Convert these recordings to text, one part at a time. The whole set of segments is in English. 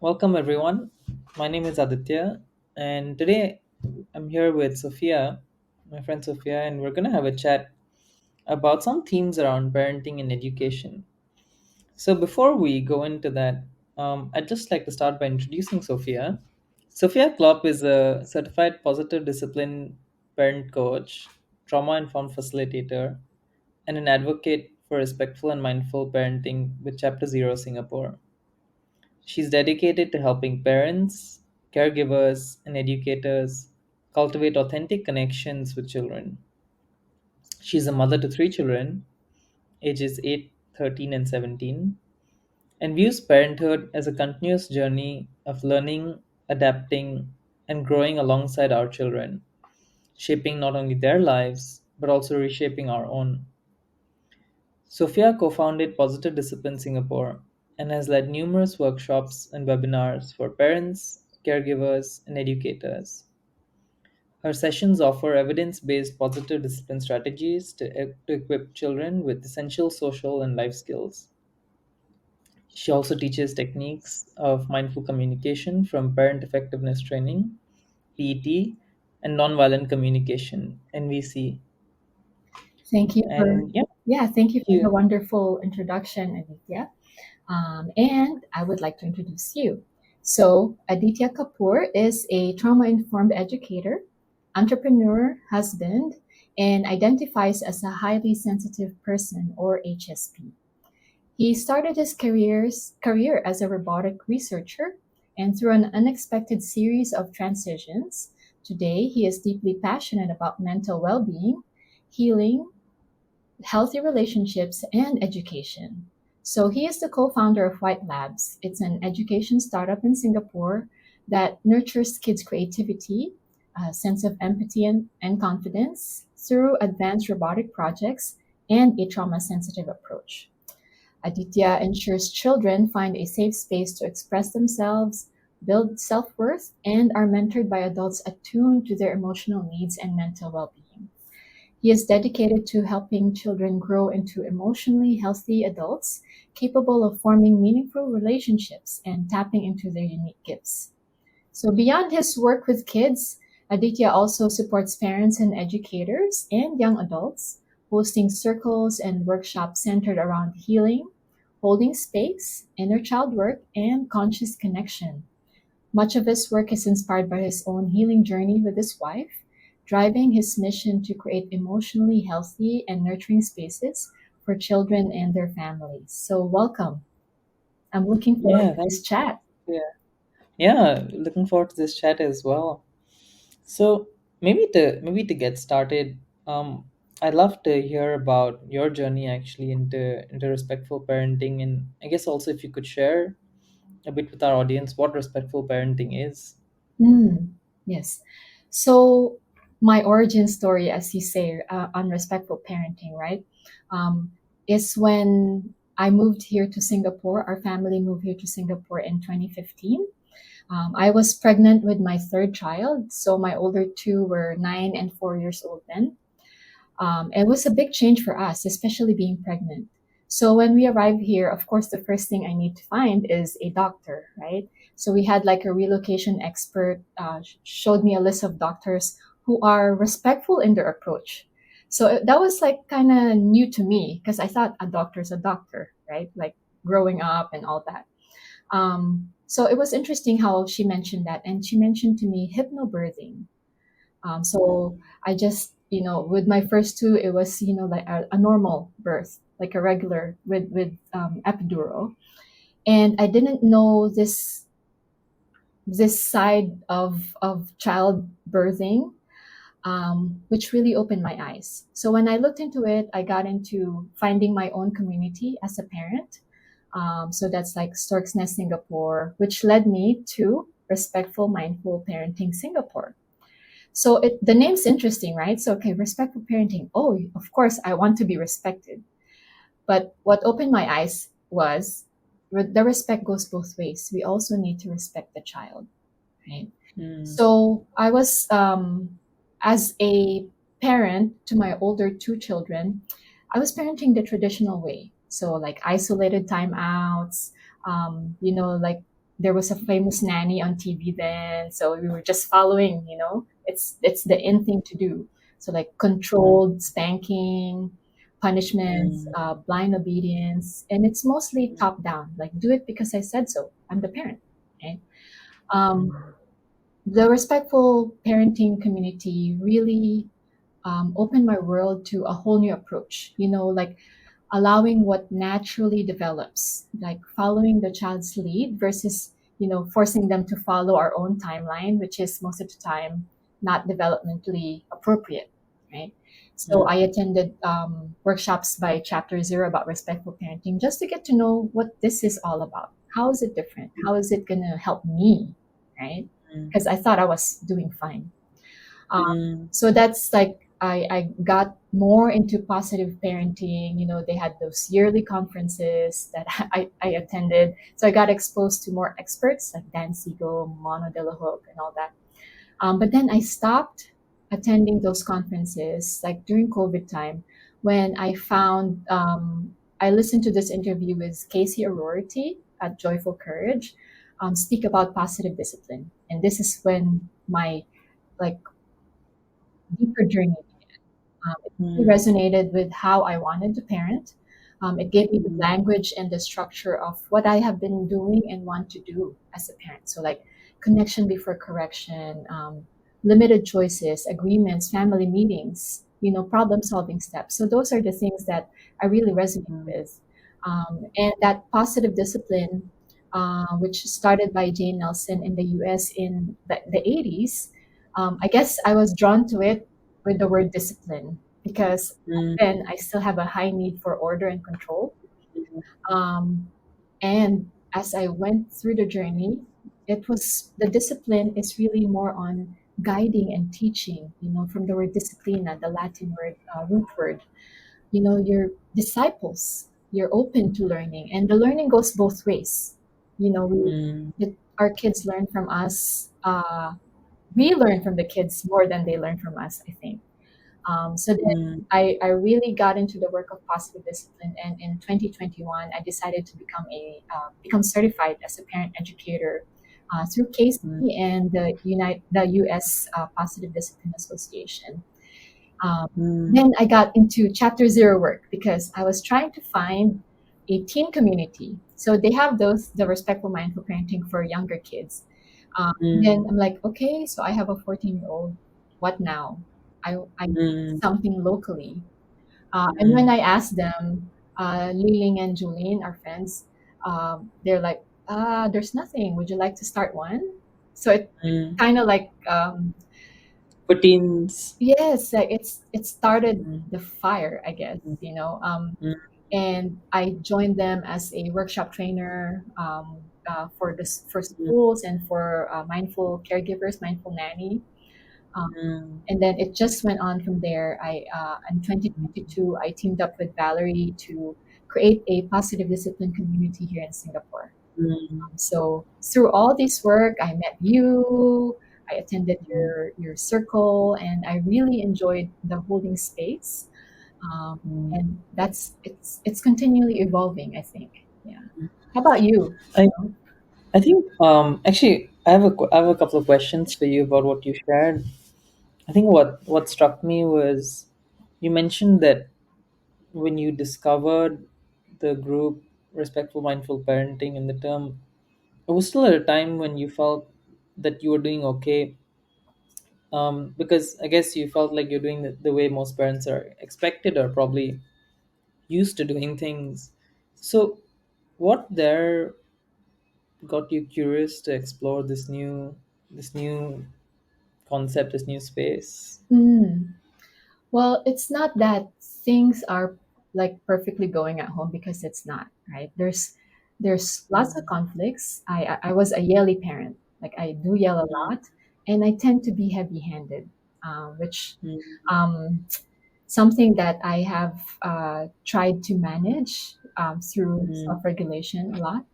Welcome, everyone. My name is Aditya, and today I'm here with Sophia, my friend Sophia, and we're going to have a chat about some themes around parenting and education. So, before we go into that, I'd just like to start by introducing Sophia. Sophia Klopp is a certified positive discipline parent coach, trauma informed facilitator, and an advocate for respectful and mindful parenting with Chapter Zero Singapore. She's dedicated to helping parents, caregivers, and educators cultivate authentic connections with children. She's a mother to three children, ages 8, 13, and 17, and views parenthood as a continuous journey of learning, adapting, and growing alongside our children, shaping not only their lives, but also reshaping our own. Sophia co founded Positive Discipline Singapore and has led numerous workshops and webinars for parents, caregivers, and educators. Her sessions offer evidence based positive discipline strategies to equip children with essential social and life skills. She also teaches techniques of mindful communication from parent effectiveness training, PET, and nonviolent communication, NVC. Thank you for And yeah, thank you thank for the you. wonderful introduction, Aditya. And I would like to introduce you. So, Aditya Kapoor is a trauma-informed educator, entrepreneur, husband, and identifies as a highly sensitive person or HSP. He started his career as a robotic researcher, and through an unexpected series of transitions, today he is deeply passionate about mental well-being, healing, healthy relationships, and education. So he is the co-founder of Whyte Labs. It's an education startup in Singapore that nurtures kids' creativity, a sense of empathy and confidence through advanced robotic projects and a trauma-sensitive approach. Aditya ensures children find a safe space to express themselves, build self-worth, and are mentored by adults attuned to their emotional needs and mental well-being. He is dedicated to helping children grow into emotionally healthy adults capable of forming meaningful relationships and tapping into their unique gifts. So, beyond his work with kids, Aditya also supports parents and educators and young adults, hosting circles and workshops centered around healing, holding space, inner child work, and conscious connection. Much of his work is inspired by his own healing journey with his wife, driving his mission to create emotionally healthy and nurturing spaces for children and their families. So, welcome. I'm looking forward Yeah, to thank this chat. you. Yeah, looking forward to this chat as well. So maybe to get started, I'd love to hear about your journey actually into respectful parenting, and I guess also if you could share a bit with our audience what respectful parenting is. Mm, yes. So, my origin story, as you say, on respectful parenting, right, um, is when I moved here to Singapore. Our family moved here to Singapore in 2015. I was pregnant with my third child, so my older two were 9 and 4 years old then. It was a big change for us, especially being pregnant. So when we arrived here, of course, the first thing I need to find is a doctor, right? So we had like a relocation expert showed me a list of doctors who are respectful in their approach. So that was like kind of new to me because I thought a doctor's a doctor, right? Like growing up and all that. So it was interesting how she mentioned that, and she mentioned to me hypnobirthing. So I just, with my first two, it was, like a normal birth, like a regular with epidural, and I didn't know this side of child birthing, which really opened my eyes. So when I looked into it, I got into finding my own community as a parent. So that's like Stork's Nest Singapore, which led me to Respectful Mindful Parenting Singapore. So the name's interesting, right? So, okay, respectful parenting. Oh, of course, I want to be respected. But what opened my eyes was the respect goes both ways. We also need to respect the child, right? Mm, So I was, as a parent to my older two children, I was parenting the traditional way. So like isolated timeouts, like there was a famous nanny on TV then, so we were just following. It's the in thing to do. So like mm, controlled spanking, punishments, mm, blind obedience, and it's mostly top down. Like do it because I said so. I'm the parent, right? Um, mm, the respectful parenting community really opened my world to a whole new approach. Like allowing what naturally develops, like following the child's lead versus, forcing them to follow our own timeline, which is most of the time not developmentally appropriate, right? So mm, I attended workshops by Chapter Zero about respectful parenting just to get to know what this is all about. How is it different? How is it going to help me, right? mm, Because I thought I was doing fine. mm, So that's like I got more into positive parenting. They had those yearly conferences that I attended. So I got exposed to more experts like Dan Siegel, Mono de la Hook, and all that. But then I stopped attending those conferences like during COVID time when I found I listened to this interview with Casey Arority at Joyful Courage speak about positive discipline. And this is when my like deeper journey. It really mm, resonated with how I wanted to parent. It gave me the mm, language and the structure of what I have been doing and want to do as a parent. So, like connection before correction, limited choices, agreements, family meetings, problem solving steps. So, those are the things that I really resonate mm, with. And that positive discipline, which started by Jane Nelson in the US in the 80s, I guess I was drawn to it with the word discipline because mm, then I still have a high need for order and control. Um, and as I went through the journey, it was the discipline is really more on guiding and teaching, from the word disciplina, the Latin word, root word. You're disciples, you're open to learning, and the learning goes both ways. mm, Our kids learn from us. We learn from the kids more than they learn from us, I think. So then mm, I really got into the work of positive discipline, and in 2021, I decided to become certified as a parent educator through mm, KC and the U.S. Positive Discipline Association. Um, mm, then I got into Chapter Zero work because I was trying to find a teen community. So they have the respectful mindful parenting for younger kids. Then mm, I'm like, okay, so I have a 14-year-old. What now? I need mm, something locally. And when mm, I asked them, Liling and Julene, our friends, they're like, there's nothing. Would you like to start one? So it mm. kind of like, For teens. yes, like it started Mm, the fire, I guess, mm, mm, and I joined them as a workshop trainer for mm, schools and for mindful caregivers, mindful nanny. Um, mm, and then it just went on from there. In 2022, I teamed up with Valerie to create a positive discipline community here in Singapore. mm, So through all this work, I met you. I attended mm, your circle, and I really enjoyed the holding space. mm. And it's continually evolving, I think. Yeah. How about you? I I think actually I have a couple of questions for you about what you shared. I think what struck me was you mentioned that when you discovered the group respectful mindful parenting in the term, it was still at a time when you felt that you were doing okay, because I guess you felt like you're doing the way most parents are expected or probably used to doing things. So what there got you curious to explore this new concept, this new space? Mm. Well, it's not that things are like perfectly going at home because it's not, right? There's lots of Mm, conflicts. I was a yelly parent. Like I do yell a mm, lot, and I tend to be heavy-handed, which mm, um, something that I have tried to manage through mm, self-regulation a lot.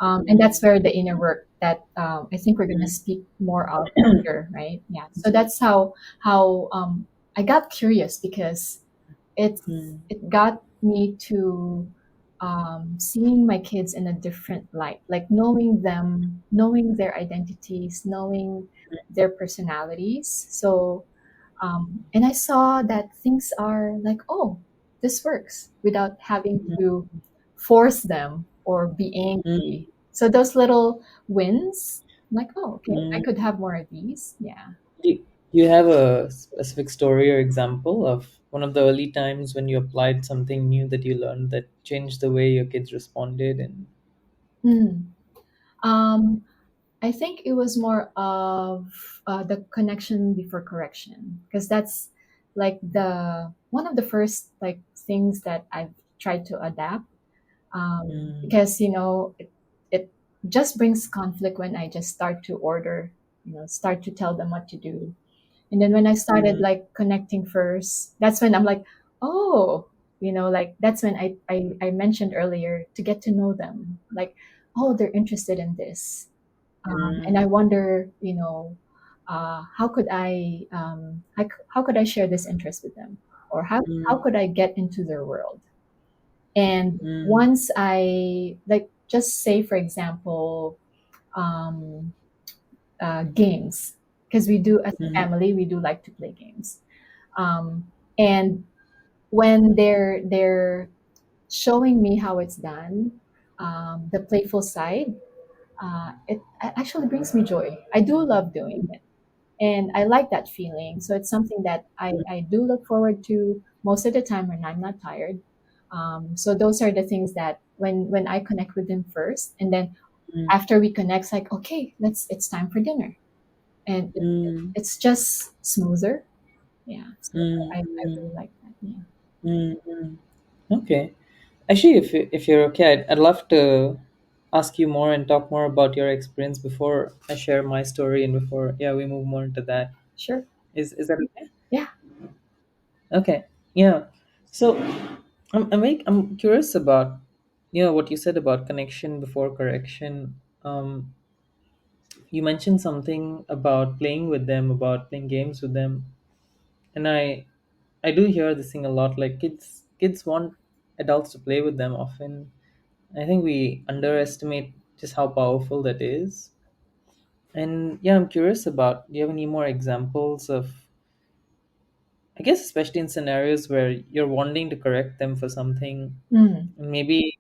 And mm, that's where the inner work that I think we're going to mm, speak more of later, right? Yeah. So that's how I got curious because it's mm, it got me to. seeing my kids in a different light, like knowing them, knowing their identities, knowing their personalities. So, and I saw that things are like, oh, this works without having to force them or be Mm, angry. So those little wins, like, oh, okay, I mm. could have more of these. Yeah. Do you have a specific story or example of one of the early times when you applied something new that you learned that changed the way your kids responded? And Hmm. Um, I think it was more of the connection before correction, because that's like the one of the first like things that I've tried to adapt. mm, Because it just brings conflict when I just start to order, start to tell them what to do, and then when I started mm, like connecting first, that's when I'm like, oh, like that's when I mentioned earlier to get to know them, like, oh, they're interested in this, and I mm, wonder, how could I share this interest with them, or how mm, could I get into their world? And mm, once I like, just say for example, um, games, because we do as a mm, family, we do like to play games, and when they're showing me how it's done, the playful side, it actually brings me joy. I do love doing it. And I like that feeling. So it's something that I do look forward to most of the time when I'm not tired. So those are the things that when I connect with them first, and then mm, after we connect, it's like, okay, it's time for dinner. And mm, it's just smoother. Yeah. So I mm, really like that. Yeah. mm, mm. Okay. Actually, if you're okay, I'd love to ask you more and talk more about your experience before I share my story and before we move more into that. Sure. Is that okay? Yeah. Okay. Yeah. So I'm curious about what you said about connection before correction. You mentioned something about playing with them, about playing games with them, and I do hear this thing a lot. Like kids want adults to play with them often. I think we underestimate just how powerful that is. And yeah, I'm curious about, do you have any more examples of, I guess, especially in scenarios where you're wanting to correct them for something, Mm, and maybe,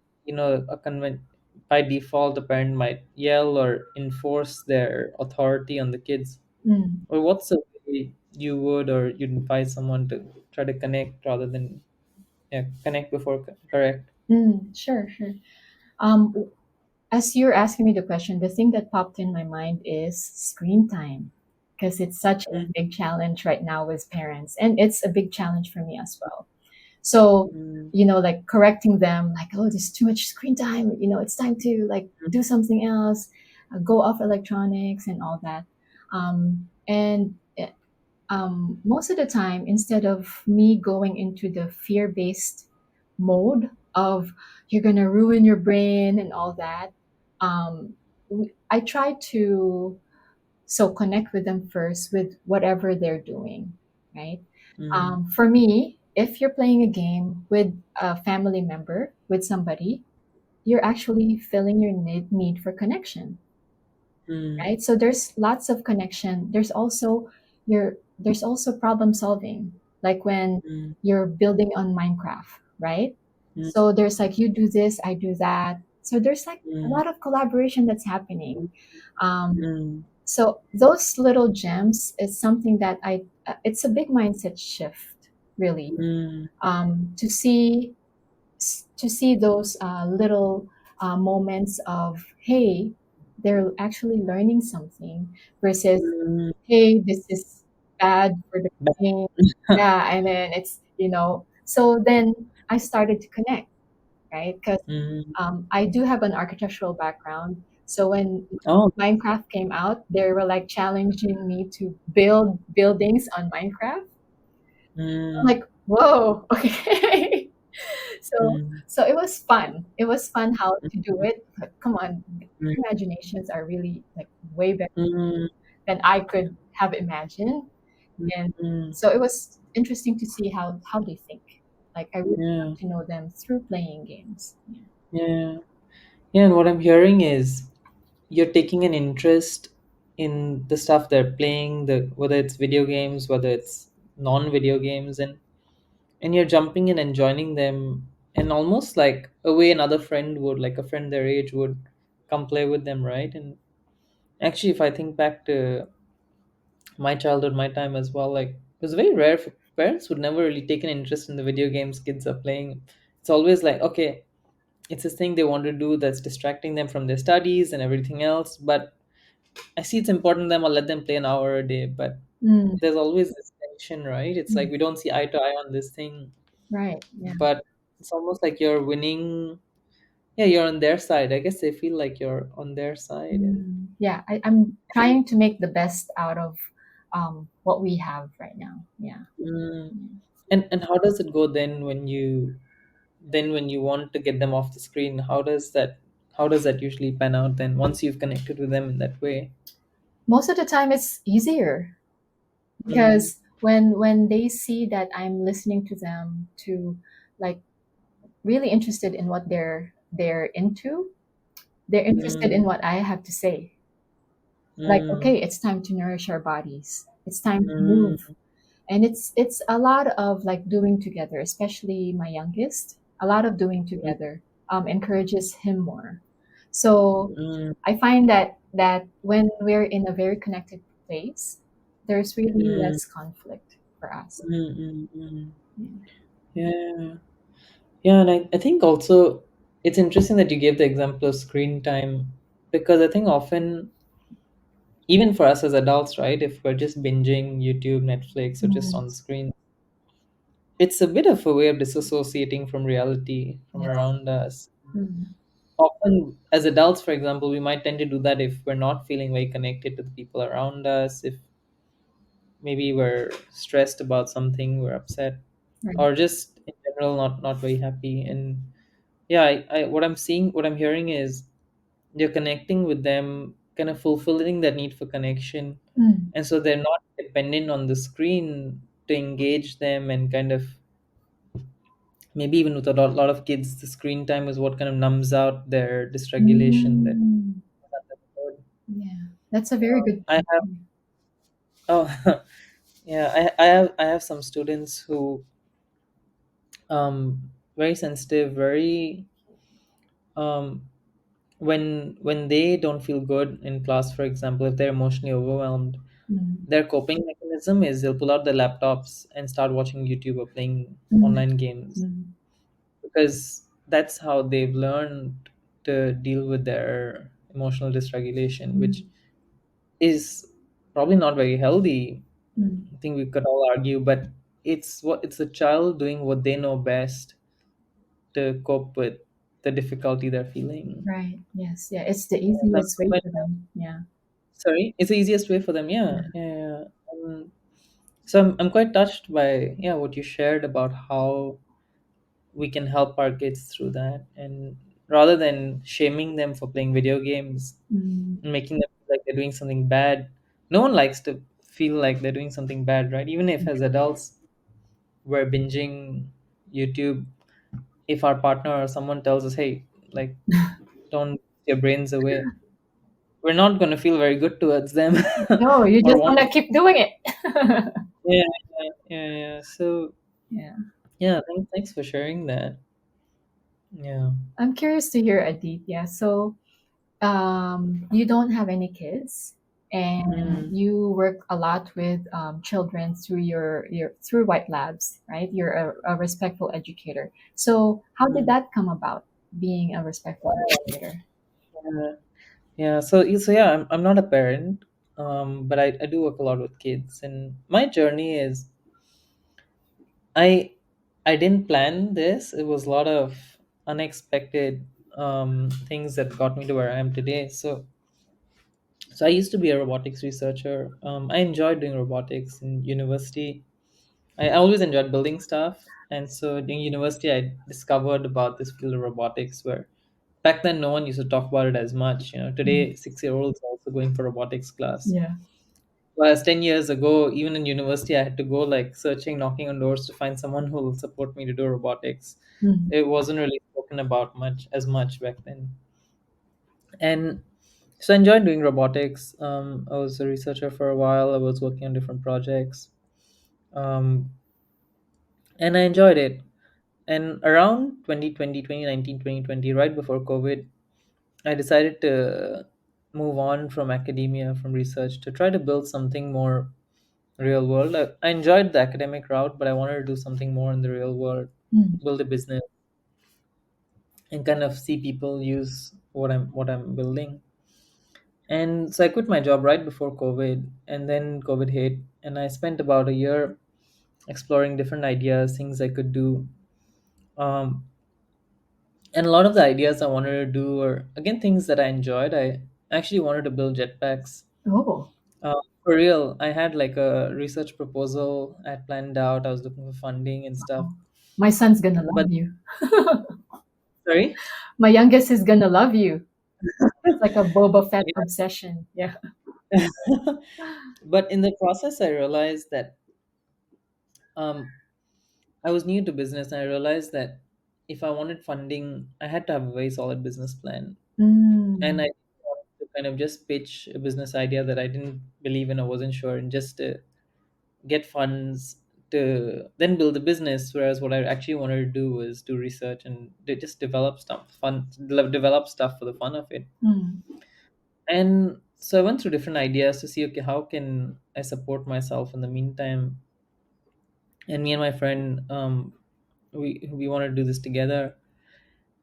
by default, the parent might yell or enforce their authority on the kids. mm, Or what's the way you would or you'd advise someone to try to connect rather than connect before correct? sure, sure. Um, as you're asking me the question, the thing that popped in my mind is screen time, because it's such a Mm, big challenge right now with parents, and it's a big challenge for me as well. So, mm, like correcting them, like, oh, there's too much screen time. It's time to like do something else, go off electronics and all that. And most of the time, instead of me going into the fear based mode of you're going to ruin your brain and all that, I try to connect with them first with whatever they're doing, right? mm, For me, if you're playing a game with a family member, with somebody, you're actually filling your need for connection, mm, right? So there's lots of connection. There's also problem solving, like when mm, you're building on Minecraft, right? mm, So there's like, you do this, I do that. So there's like a mm, lot of collaboration that's happening. Um, mm, so those little gems is something that it's a big mindset shift, really, mm, to see those little moments of, hey, they're actually learning something, versus, mm. hey, this is bad for the Ba- brain. Yeah, and then so then I started to connect, right? Because Mm. I do have an architectural background. So when Oh. Minecraft came out, they were like challenging me to build buildings on Minecraft. I'm Mm, like, whoa, okay. so mm, so it was fun. It was fun how to do mm, it. But come on, mm, their imaginations are really like way better mm, than I could have imagined. mm, And mm, so it was interesting to see how they think. Like I really Yeah. got to know them through playing games. Yeah. Yeah. Yeah. And what I'm hearing is you're taking an interest in the stuff they're playing, the whether it's video games, whether it's non-video games, and you're jumping in and joining them, and almost like a way another friend would, like a friend their age would come play with them, right? And actually, if I think back to my childhood, my time as well, like it was very rare for parents would never really take an interest in the video games kids are playing. It's always like, okay, it's this thing they want to do that's distracting them from their studies and everything else. But I see it's important to them. I'll let them play an hour a day. But Mm, there's always this tension, right? It's like mm, we don't see eye to eye on this thing, right. Yeah. but it's almost like you're winning. Yeah, you're on their side. I guess they feel like you're on their side, and Yeah. I'm trying to make the best out of what we have right now. Yeah. mm, Yeah. and how does it go then when you want to get them off the screen? How does that usually pan out then once you've connected with them in that way? Most of the time, it's easier Mm, because when they see that I'm listening to them, to like really interested in what they're into, they're interested in mm, what I have to say. Like, mm, okay, it's time to nourish our bodies. It's time to move. mm, And it's a lot of like doing together, especially my youngest. A lot of doing mm, together encourages him more. So mm, I find that when we're in a very connected place, there's really mm, less conflict for us. mm, mm, mm. Yeah. Yeah. Yeah, and I think also it's interesting that you gave the example of screen time, because I think often, even for us as adults, right, if we're just binging YouTube, Netflix, or just Mm, on screen, it's a bit of a way of disassociating from reality from yeah. around us. Mm, Often, as adults, for example, we might tend to do that if we're not feeling very connected to the people around us, if maybe we're stressed about something, we're upset, right. or just in general not very happy. And yeah, what I'm hearing is you're connecting with them, kind of fulfilling that need for connection, Mm, and so they're not dependent on the screen to engage them, and kind of maybe even with a lot of kids, the screen time is what kind of numbs out their dysregulation that mm, yeah. That's a very good I point. have. Oh, yeah, I have some students who very sensitive, very um when they don't feel good in class, for example, if they're emotionally overwhelmed, Mm, their coping mechanism is they'll pull out their laptops and start watching YouTube or playing mm, online games, mm, because that's how they've learned to deal with their emotional dysregulation, which mm, is probably not very healthy. mm. I think we could all argue, but it's a child doing what they know best to cope with the difficulty they're feeling. Right. Yes. Yeah. It's the Some- easiest way when- for them. Yeah. Sorry, it's the easiest way for them. Yeah, Yeah. yeah, yeah. So I'm quite touched by, yeah, what you shared about how we can help our kids through that, and rather than shaming them for playing video games Mm, and making them feel like they're doing something bad. No one likes to feel like they're doing something bad, right? Even if as adults we're binging YouTube, if our partner or someone tells us, hey, like, don't put your brains away, we're not going to feel very good towards them no, you or just want want to. to keep doing it. Yeah, yeah, yeah, yeah. So Yeah. yeah, thanks for sharing that. Yeah. I'm curious to hear Aditya. So, you don't have any kids, and Mm, you work a lot with children through your through White Labs, right? You're a respectful educator. So, how did mm. that come about? Being a respectful educator. Yeah. Yeah. So yeah, I'm not a parent, but I do work a lot with kids, and my journey is I I didn't plan this. It was a lot of unexpected things that got me to where I am today. So I used to be a robotics researcher. I enjoyed doing robotics in university. I always enjoyed building stuff, and so during university, I discovered about this field of robotics. Where back then, no one used to talk about it as much. Today, Mm. 6-year-olds are also going for robotics class. Yeah. Whereas 10 years ago, even in university, I had to go like searching, knocking on doors to find someone who will support me to do robotics. Mm. It wasn't really spoken about much back then. And so I enjoyed doing robotics. I was a researcher for a while. I was working on different projects. Um, and I enjoyed it. And around 2020, 2019, 2020, right before COVID, I decided to move on from academia, from research, to try to build something more real world. I enjoyed the academic route, but I wanted to do something more in the real world, Mm. build a business, and kind of see people use what I'm building. And so I quit my job right before COVID, and then COVID hit, and I spent about a year exploring different ideas, things I could do. Um, and a lot of the ideas I wanted to do were again things that I enjoyed. I actually wanted to build jetpacks. Oh, For real, I had like a research proposal I had planned out. I was looking for funding and stuff. my son's gonna But love you. sorry. My youngest is gonna love you. It's like a Boba Fett obsession. Yeah. Yeah. But in the process, I realized that um, I was new to business, and I realized that if I wanted funding, I had to have a very solid business plan. And I Mm. didn't want to kind of just pitch a business idea that I didn't believe in or wasn't sure, and just to get funds to then build a business. Whereas what I actually wanted to do was do research and just develop stuff, develop stuff for the fun of it. Mm. And so I went through different ideas to see, okay, how can I support myself in the meantime? And me and my friend, we wanted to do this together.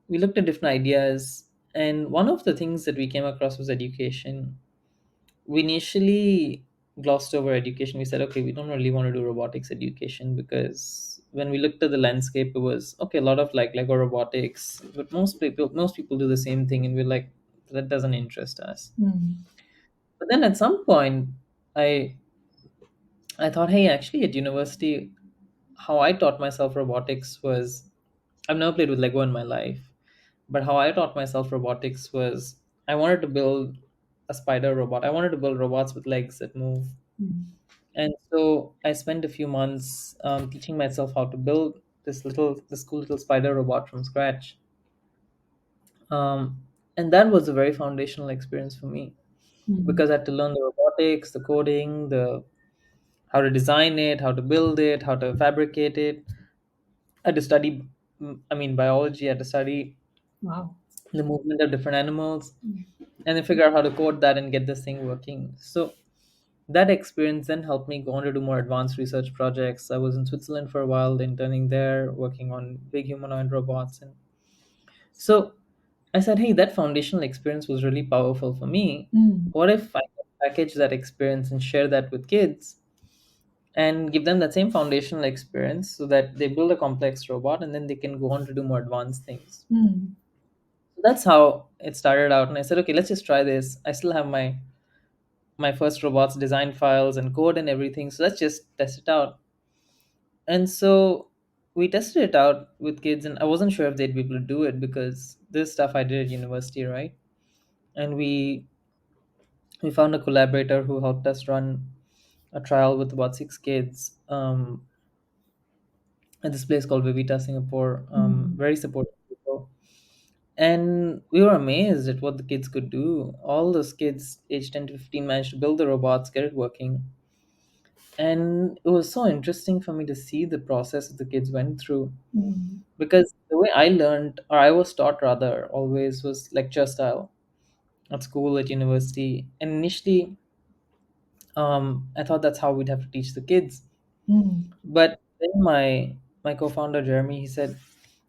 We looked at different ideas, and one of the things that we came across was education. We initially glossed over education. We said, okay, we don't really want to do robotics education, because when we looked at the landscape, it was okay, a lot of like Lego robotics, but most people do the same thing, and we're like, that doesn't interest us. Mm. But then at some point, I I thought, hey, actually at university, how I taught myself robotics was, I've never played with Lego in my life, but how I taught myself robotics was, I wanted to build a spider robot. I wanted to build robots with legs that move. Mm. And so I spent a few months teaching myself how to build this cool little spider robot from scratch. Um, and that was a very foundational experience for me, Mm. because I had to learn the robotics, the coding, the how to design it, how to build it, how to fabricate it. I had to study, I mean, biology. I had to study Wow. the movement of different animals, Mm. and then figure out how to code that and get this thing working. So that experience then helped me go on to do more advanced research projects. I was in Switzerland for a while, interning there, working on big humanoid robots. And so I said, hey, that foundational experience was really powerful for me. Mm. What if I could package that experience and share that with kids and give them that same foundational experience so that they build a complex robot and then they can go on to do more advanced things? Mm. So that's how it started out. And I said, okay, let's just try this. I still have my first robots design files and code and everything. So let's just test it out. And so we tested it out with kids, and I wasn't sure if they'd be able to do it because this stuff I did at university, right? And we found a collaborator who helped us run a trial with about 6 kids at this place called Vivita, Singapore. Mm. Very supportive people. And we were amazed at what the kids could do. All those kids, aged 10 to 15, managed to build the robots, get it working. And it was so interesting for me to see the process that the kids went through, Mm. because the way I learned, or I was taught rather, always was lecture style at school, at university. And initially, I thought that's how we'd have to teach the kids. Mm. But then my co-founder Jeremy, he said,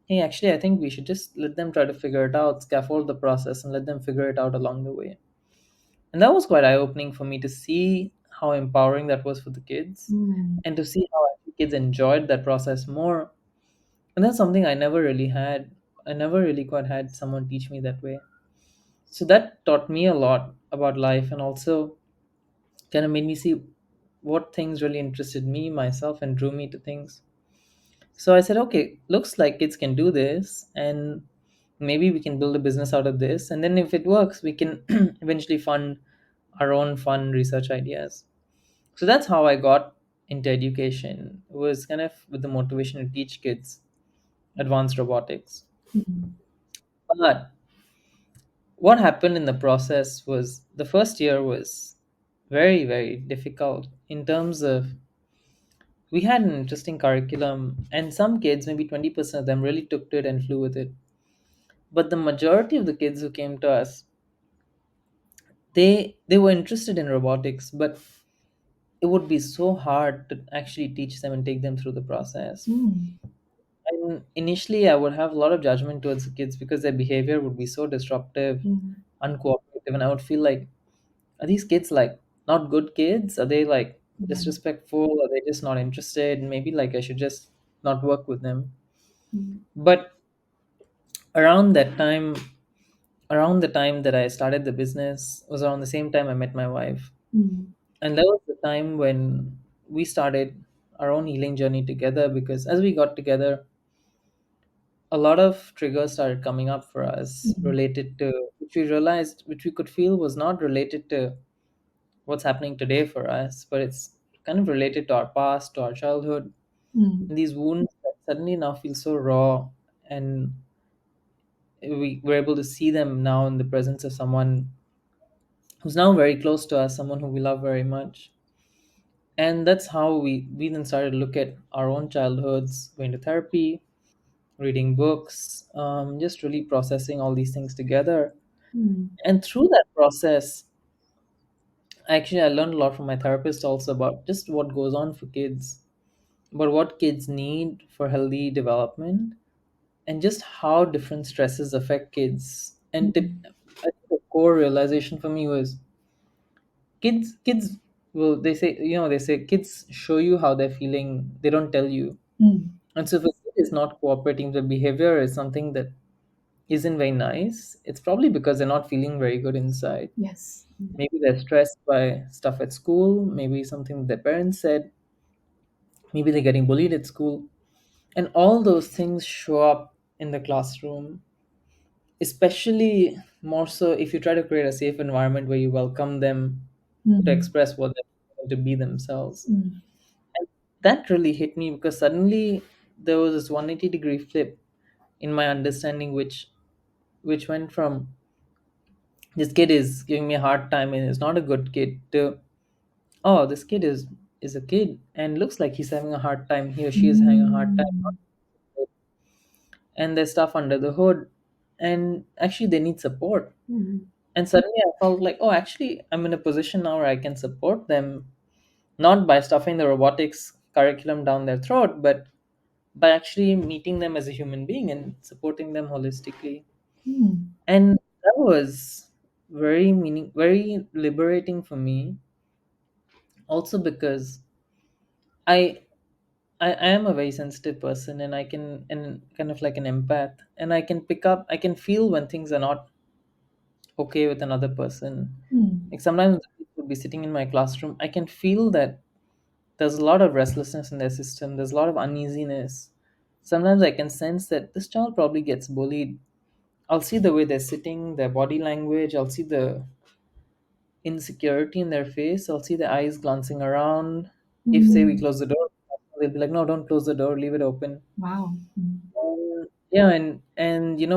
hey, actually, I think we should just let them try to figure it out, scaffold the process, and let them figure it out along the way. And that was quite eye-opening for me to see how empowering that was for the kids, Mm. and to see how actually kids enjoyed that process more. And that's something I never really had. I never really quite had someone teach me that way. So that taught me a lot about life, and also kind of made me see what things really interested me myself and drew me to things. So I said, okay, looks like kids can do this, and maybe we can build a business out of this. And then if it works, we can eventually fund our own fun research ideas. So that's how I got into education. It was kind of with the motivation to teach kids advanced robotics. Mm. But what happened in the process was the first year was very, very difficult in terms of we had an interesting curriculum, and some kids, maybe 20% of them, really took to it and flew with it. But the majority of the kids who came to us, they were interested in robotics, but it would be so hard to actually teach them and take them through the process. Mm. And initially, I would have a lot of judgment towards the kids because their behavior would be so disruptive, Mm. uncooperative, and I would feel like, are these kids like not good kids? Are they like Yeah. disrespectful? Are they just not interested? Maybe like I should just not work with them. Mm. But around that time, around the time that I started the business was around the same time I met my wife. Mm. And that was the time when we started our own healing journey together, because as we got together, a lot of triggers started coming up for us Mm. related to which we realized, which we could feel was not related to what's happening today for us, but it's kind of related to our past, to our childhood. Mm. And these wounds that suddenly now feel so raw, and we were able to see them now in the presence of someone who's now very close to us, someone who we love very much. And that's how we then started to look at our own childhoods, going to therapy, reading books, just really processing all these things together. Mm. And through that process, actually, I learned a lot from my therapist also about just what goes on for kids, about what kids need for healthy development, and just how different stresses affect kids. Mm. I think the core realization for me was kids will, they say, they say kids show you how they're feeling, they don't tell you. Mm. And so if a kid is not cooperating, the behavior is something that isn't very nice, it's probably because they're not feeling very good inside. Yes. Mm. Maybe they're stressed by stuff at school, maybe something their parents said, maybe they're getting bullied at school. And all those things show up in the classroom, especially more so if you try to create a safe environment where you welcome them to Mm. express what they're going to be themselves. Mm. And that really hit me because suddenly there was this 180-degree flip in my understanding, which went from this kid is giving me a hard time and is not a good kid to, oh, this kid is a kid and looks like he's having a hard time, he or she is having a hard time, Mm. and there's stuff under the hood, and actually they need support. Mm. And suddenly I felt like, oh, actually I'm in a position now where I can support them, not by stuffing the robotics curriculum down their throat, but by actually meeting them as a human being and supporting them holistically. Mm. And that was very liberating for me, also because I I am a very sensitive person, and I can, and kind of like an empath, and I can pick up, I can feel when things are not okay with another person. Mm. Like sometimes the kids would be sitting in my classroom, I can feel that there's a lot of restlessness in their system, there's a lot of uneasiness. Sometimes I can sense that this child probably gets bullied. I'll see the way they're sitting, their body language, I'll see the insecurity in their face, I'll see the eyes glancing around. If say we Mm. close the door, they'll be like, no, don't close the door, leave it open. Wow. Mm. Yeah, and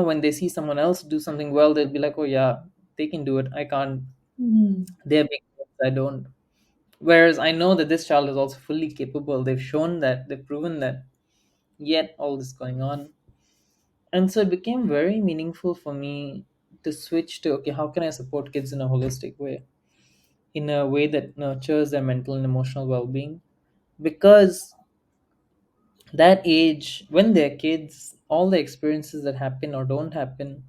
when they see someone else do something well, they'll be like, oh yeah, they can do it, I can't. Mm. They're big kids, I don't. Whereas I know that this child is also fully capable, they've shown that, they've proven that, yet all this going on. And so it became very meaningful for me to switch to, okay, how can I support kids in a holistic way, in a way that nurtures their mental and emotional well-being? Because that age, when they're kids, all the experiences that happen or don't happen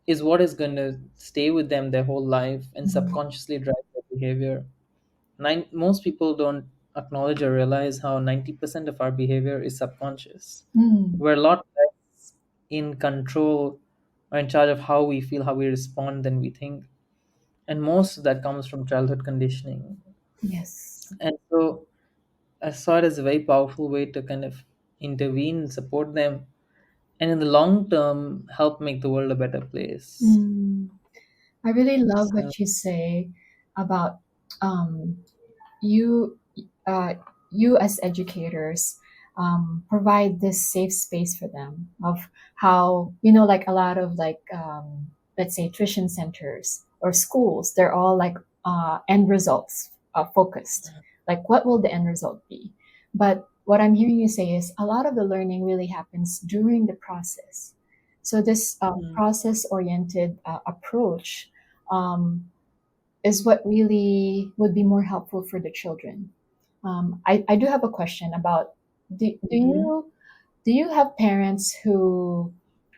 is what is going to stay with them their whole life and Mm. subconsciously drive their behavior. Most people don't acknowledge or realize how 90% of our behavior is subconscious. Mm. We're a lot less in control or in charge of how we feel, how we respond than we think. And most of that comes from childhood conditioning. Yes. And so I saw it as a very powerful way to kind of intervene, support them, and in the long term, help make the world a better place. Mm. I really love So, what you say about um, you uh, you as educators provide this safe space for them of how, like a lot of like let's say tuition centers or schools, they're all like end results focused, like what will the end result be. But what I'm hearing you say is a lot of the learning really happens during the process. So this Mm, process oriented approach um, is what really would be more helpful for the children. I do have a question about, mhm, do you have parents who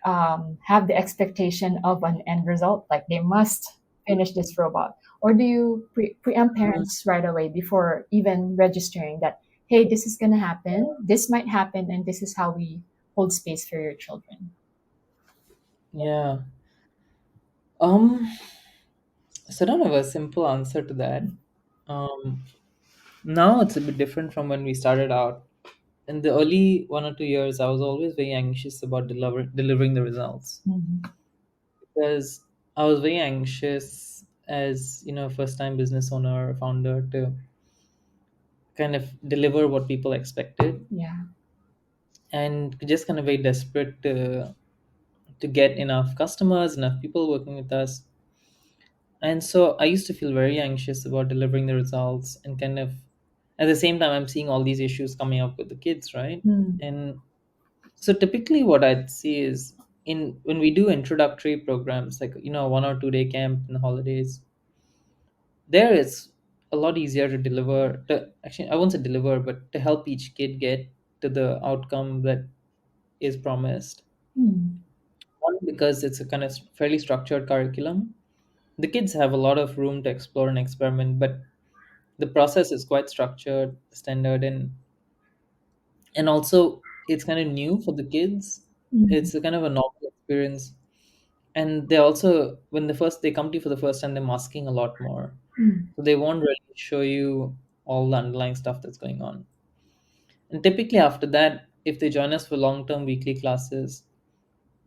have the expectation of an end result, like they must finish this robot, or do you preempt mm. parents right away before even registering that, hey, this is going to happen, this might happen, and this is how we hold space for your children? Yeah. Um, so I don't have a simple answer to that. Um, Now it's a bit different from when we started out. In the early 1 or 2 years, I was always very anxious about delivering the results Mhm. because I was very anxious as first time business owner founder to kind of deliver what people expected, Yeah. and just kind of very desperate to get enough customers, enough people working with us. And so I used to feel very anxious about delivering the results, and kind of at the same time I'm seeing all these issues coming up with the kids, right? Mm. And so typically what I'd see is, in when we do introductory programs like 1 or 2 day camp in the holidays, there it's a lot easier to deliver, to actually I won't say deliver, but to help each kid get to the outcome that is promised. Mm. One, because it's a kind of fairly structured curriculum. The kids have a lot of room to explore and experiment, but the process is quite structured, standard, and also it's kind of new for the kids. Mm. It's a kind of a novel experience, and they also, when they come to you for the first time, they're masking a lot more, Mm. so they won't really show you all the underlying stuff that's going on. And typically after that, if they join us for long-term weekly classes,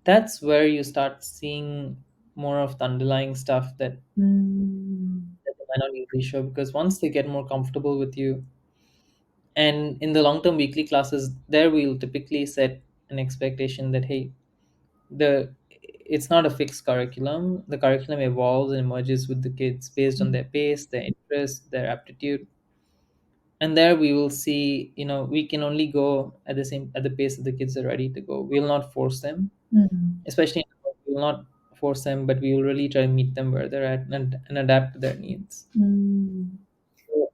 that's where you start seeing more of the underlying stuff Mm. that they might not usually show, because once they get more comfortable with you, and in the long-term weekly classes, there we'll typically set an expectation that, hey, the it's not a fixed curriculum. The curriculum evolves and emerges with the kids based on Mm. their pace, their interest, their aptitude. And there we will see, we can only go at the pace that the kids are ready to go. We'll not force them, Mm. especially, we will not force them, but we will really try to meet them where they're at, and adapt to their needs. Mm. So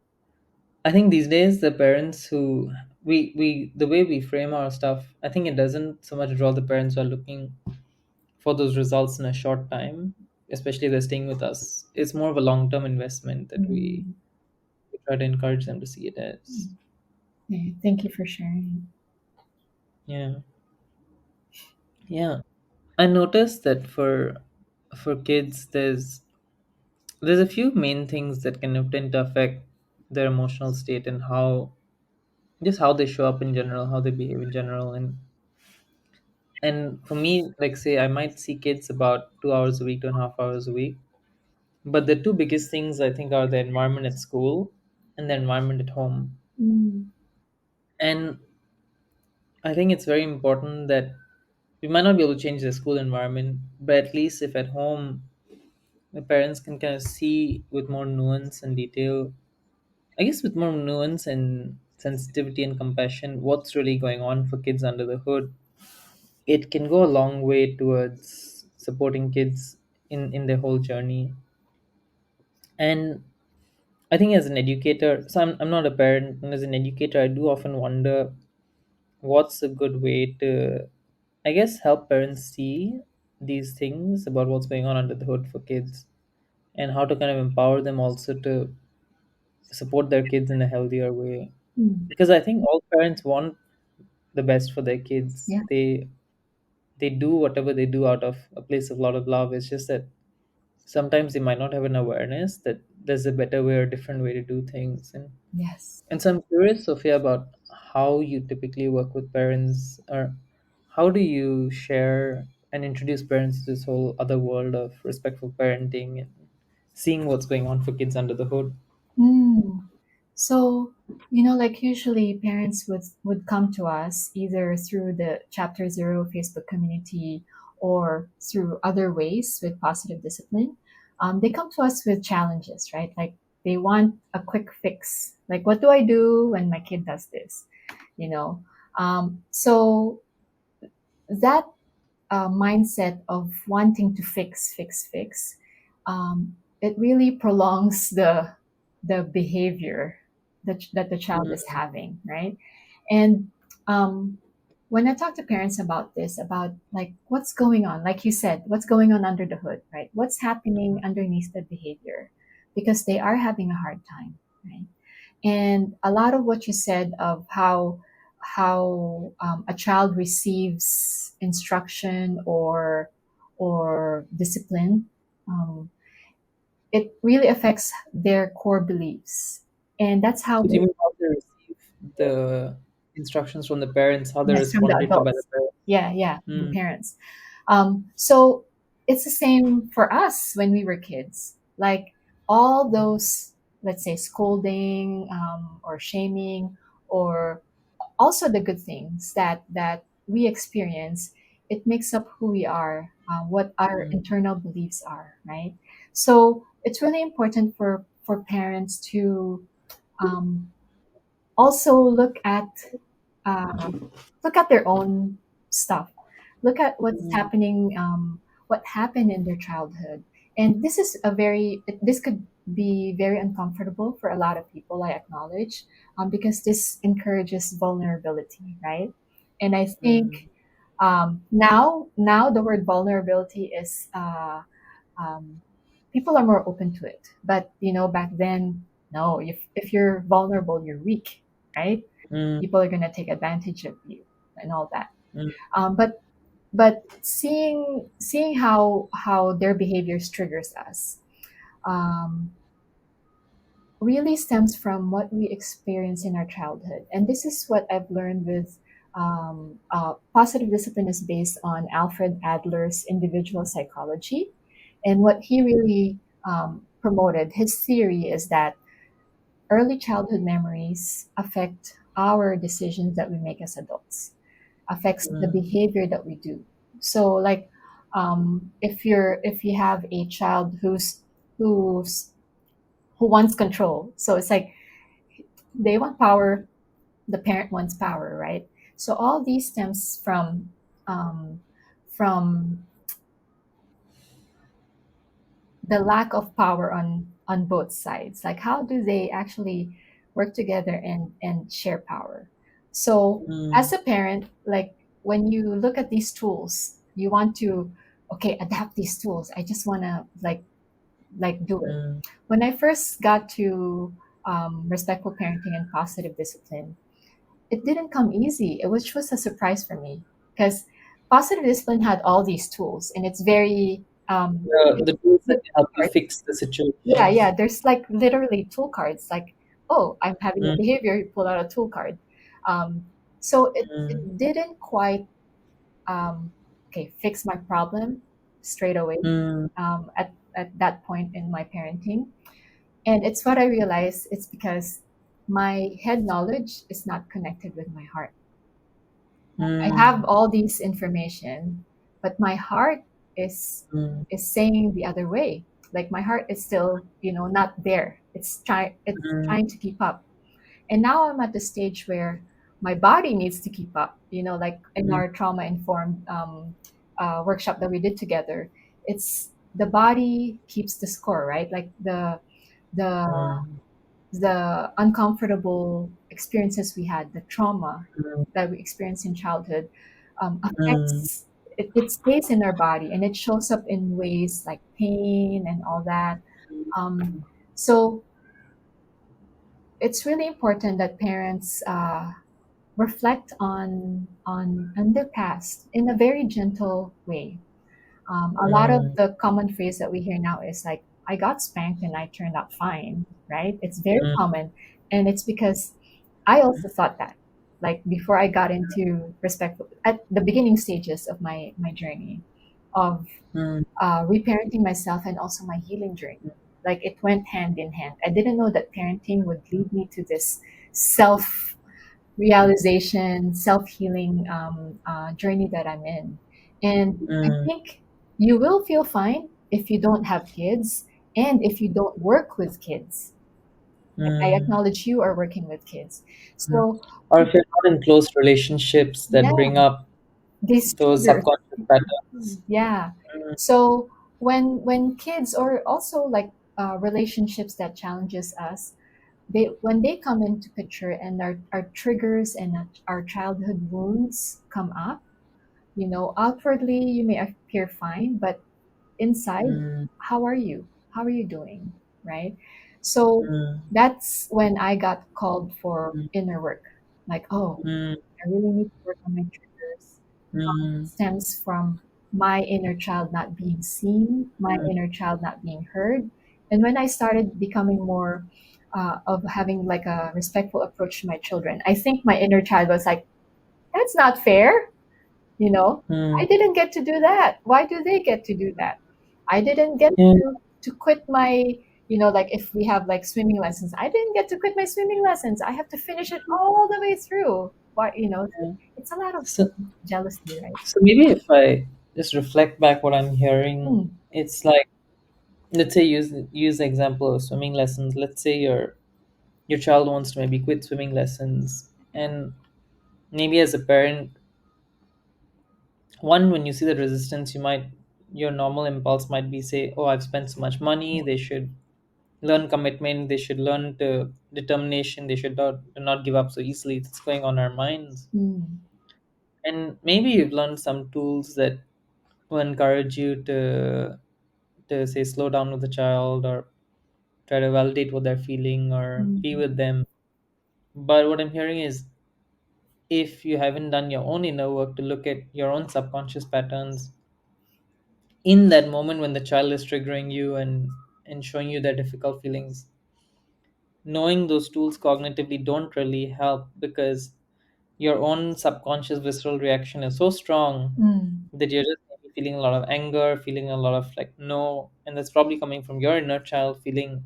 I think these days the parents who we the way we frame our stuff, I think it doesn't so much draw the parents who are looking for those results in a short time, especially if they're staying with us. It's more of a long term investment that we, Mm. we try to encourage them to see it as. Okay, thank you for sharing. Yeah. Yeah. I noticed that for kids, there's a few main things that can tend to affect their emotional state, and how they show up in general, how they behave in general. And for me, like, say, I might see kids about 2 hours a week, 2.5 hours a week. But the two biggest things I think are the environment at school and the environment at home. Mm. And I think it's very important that we might not be able to change the school environment, but at least if at home the parents can kind of see with more nuance and detail, I guess with more nuance and sensitivity and compassion, what's really going on for kids under the hood, it can go a long way towards supporting kids in their whole journey. And I think as an educator, so I'm not a parent, and as an educator, I do often wonder what's a good way to, I guess, help parents see these things about what's going on under the hood for kids, and how to kind of empower them also to support their kids in a healthier way. Mm. Because I think all parents want the best for their kids. Yeah. They do whatever they do out of a place of a lot of love. It's just that sometimes they might not have an awareness that there's a better way or different way to do things. Yes. And so I'm curious, Sophia, about how you typically work with parents, or how do you share and introduce parents to this whole other world of respectful parenting and seeing what's going on for kids under the hood? Mm. So, like usually parents would come to us either through the Chapter Zero Facebook community or through other ways with positive discipline. They come to us with challenges, right? Like they want a quick fix. Like, what do I do when my kid does this? You know. So that mindset of wanting to fix, it really prolongs the behavior that the child is Mm, having, right? And um, when I talk to parents about this, about like what's going on, like you said, what's going on under the hood, right? What's happening underneath the behavior? Because they are having a hard time, right? And a lot of what you said of how a child receives instruction or discipline, um, it really affects their core beliefs, and that's how so do they you mean how they receive the instructions from the parents, how they're yes from the responded to by the adults. parents? Yeah, the Mm, parents. So it's the same for us when we were kids. Like all those, let's say, scolding or shaming, or also the good things that we experience, it makes up who we are, what our mm, internal beliefs are, right? So it's really important for parents to um, also uh, look at their own stuff, look at what's mm, happening, what happened in their childhood. And this could be very uncomfortable for a lot of people, I acknowledge, because this encourages vulnerability, right? And I mm, think now the word vulnerability is um, people are more open to it. But back then, no, if you're vulnerable, you're weak, right? mm, People are gonna take advantage of you and all that. mm, But seeing how their behaviors triggers us, um, really stems from what we experience in our childhood. And this is what I've learned with positive discipline is based on Alfred Adler's individual psychology. And what he really promoted, his theory is that early childhood memories affect our decisions that we make as adults, affects the mm, behavior that we do. So like if you have a child who's who wants control, so it's like they want power, the parent wants power, right? So all these stems um, from the lack of power on both sides. Like how do they actually work together and share power? So mm, as a parent, like when you look at these tools, you want to, okay, adapt these tools. I just want to like do it. mm, When I first got to respectful parenting and positive discipline, it didn't come easy, which was a surprise for me because positive discipline had all these tools, and it's very the tools that with can help you cards. fix the Yeah, situation. yeah. There's like literally tool cards. Like, oh, I'm having a Mm, behavior. You pull out a tool card. Um, so it mm, didn't quite okay fix my problem straight away mm, at that point in my parenting. And it's what I realized. It's because my head knowledge is not connected with my heart. I have mm, all these information, but my heart is mm, is saying the other way. Like my heart is still, not there. It's mm, trying to keep up. And now I'm at the stage where my body needs to keep up. Like in mm, our trauma informed workshop that we did together, it's the body keeps the score, right? Like the mm, the uncomfortable experiences we had, the trauma mm, that we experienced in childhood, mm, affects it stays in our body and it shows up in ways like pain and all that. Um, so it's really important that parents reflect on their past in a very gentle way. A lot of mm, the common phrase that we hear now is like, I got spanked and I turned out fine, right? It's very mm, common. And it's because I also thought that, like before I got into respectful, at the beginning stages of my journey of mm, reparenting myself and also my healing journey. Like it went hand in hand. I didn't know that parenting would lead me to this self realization, self healing journey that I'm in. And I mm, think you will feel fine if you don't have kids and if you don't work with kids. Like I mm, acknowledge you are working with kids. mm. So, Or if you're not in close relationships that yeah, bring up these those triggers. subconscious patterns. Yeah. Mm, So when kids or also like relationships that challenges us, they when they come into picture and our triggers and our childhood wounds come up, outwardly you may appear fine, but inside, mm, how are you? How are you doing? Right? So mm, that's when I got called for mm, inner work. Like, oh, mm, I really need to work on my triggers. mm, Stems from my inner child not being seen, my mm, inner child not being heard. And when I started becoming more of having like a respectful approach to my children, I think my inner child was like, that's not fair. You know, mm. I didn't get to do that. Why do they get to do that? I didn't get Yeah, to quit my, like if we have like swimming lessons, I didn't get to quit my swimming lessons. I have to finish it all the way through. Why, yeah. it's a lot of So, jealousy, right? so maybe if I just reflect back what I'm hearing, Mm, it's like, let's say use the example of swimming lessons. Let's say your child wants to maybe quit swimming lessons, and maybe as a parent, one, when you see the resistance, your normal impulse might be say, oh, I've spent so much money, they should learn commitment, they should learn to determination, they should not give up so easily. It's going on our minds. mm, And maybe you've learned some tools that will encourage you to say slow down with the child, or try to validate what they're feeling, or be mm, with them. But what I'm hearing is, if you haven't done your own inner work to look at your own subconscious patterns in that moment when the child is triggering you and showing you their difficult feelings, knowing those tools cognitively don't really help, because your own subconscious visceral reaction is so strong mm. that you're just maybe feeling a lot of anger, feeling a lot of like no, and that's probably coming from your inner child feeling,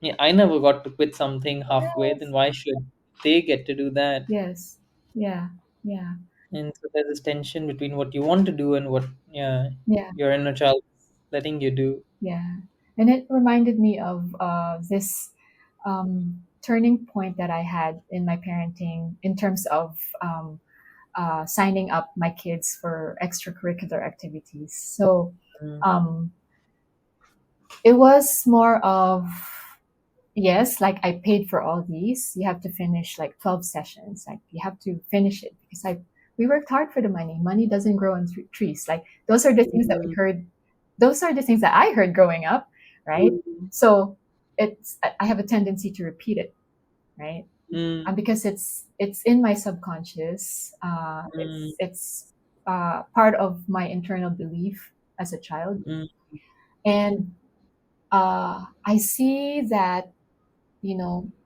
yeah, I never got to quit something halfway, then Yes, why should they get to do that? yes, yeah, yeah, And so there's this tension between what you want to do and what, yeah, yeah. your inner child is letting you do. Yeah, and it reminded me of this turning point that I had in my parenting in terms of signing up my kids for extracurricular activities. So Mm, um, it was more of, yes, like I paid for all these. You have to finish like 12 sessions. Like you have to finish it because we worked hard for the money. Money doesn't grow on trees. Like those are the things that we mm, heard. Those are the things that I heard growing up, right? mm, So I have a tendency to repeat it, right? mm, Because it's in my subconscious. mm, It's part of my internal belief as a child, mm, and I see that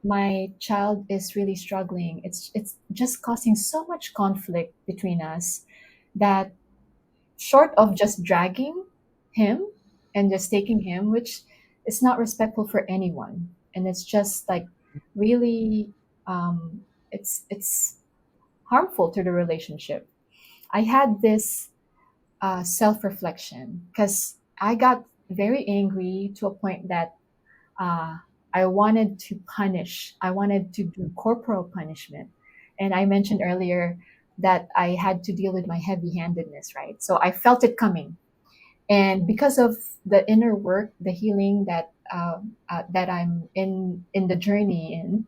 my child is really struggling. It's just causing so much conflict between us that short of just dragging him and just taking him, which is not respectful for anyone, and it's just like really it's harmful to the relationship. I had this self-reflection because I got very angry to a point that uh, I wanted to punish. I wanted to do corporal punishment. And I mentioned earlier that I had to deal with my heavy handedness, right? So I felt it coming. And because of the inner work, the healing that I'm in the journey in,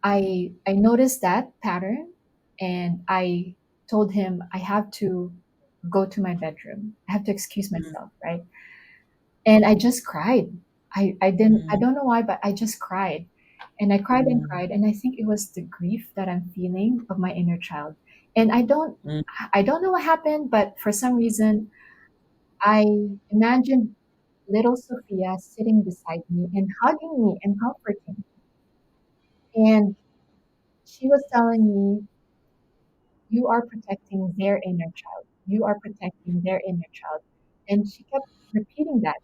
I noticed that pattern, and I told him I have to go to my bedroom. I have to excuse mm, myself, right? And I just cried. I mm, don't know why, but I just cried. And I cried and mm, cried, and I think it was the grief that I'm feeling of my inner child. And mm, I don't know what happened, but for some reason I imagined little Sophia sitting beside me and hugging me and comforting. And she was telling me, you are protecting their inner child. You are protecting their inner child. And she kept repeating that.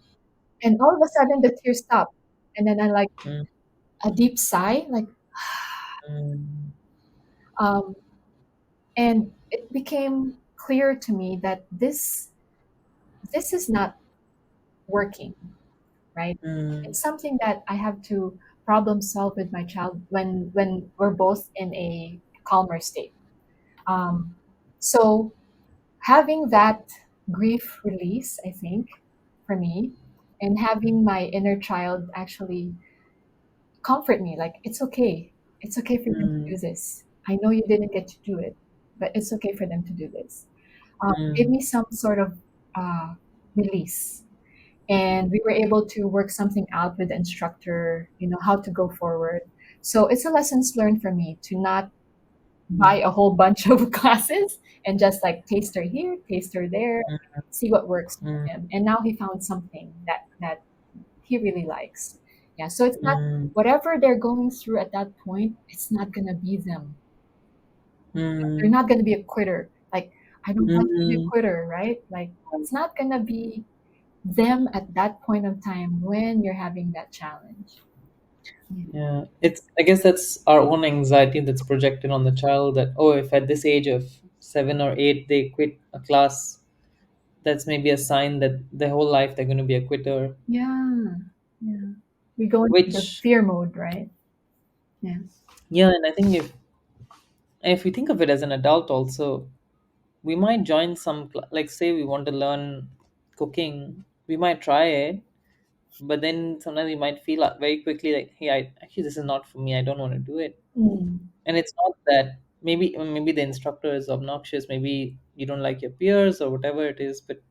And all of a sudden the tears stopped. And then I like mm, a deep sigh, like, mm, um, and it became clear to me that this is not working, right? mm, It's something that I have to problem solve with my child when we're both in a calmer state. Um, so having that grief release, I think, for me, and having my inner child actually comfort me, like it's okay for them to mm, do this. I know you didn't get to do it, but it's okay for them to do this. Give mm, me some sort of uh, release, and we were able to work something out with the instructor, how to go forward. So it's a lessons learned for me to not buy mm, a whole bunch of classes and just like taster here, taster there, see what works mm, for him. And now he found something that he really likes. Yeah, so it's not mm, whatever they're going through at that point, it's not gonna be them. They're mm, not gonna be a quitter. Like, I don't want you to be a mm. quitter, right? Like, it's not gonna be them at that point of time when you're having that challenge. Yeah. Yeah, it's, I guess that's our own anxiety that's projected on the child, that, oh, if at this age of 7 or 8 they quit a class, that's maybe a sign that their whole life they're going to be a quitter. Yeah. Yeah. We go into the Which, fear mode, right? Yeah. yeah, and I think if we think of it as an adult also, we might join some like, say we want to learn cooking, we might try it, but then sometimes we might feel very quickly like, hey, I actually, this is not for me, I don't want to do it. Mm. And it's not that, maybe the instructor is obnoxious, maybe you don't like your peers or whatever it is, but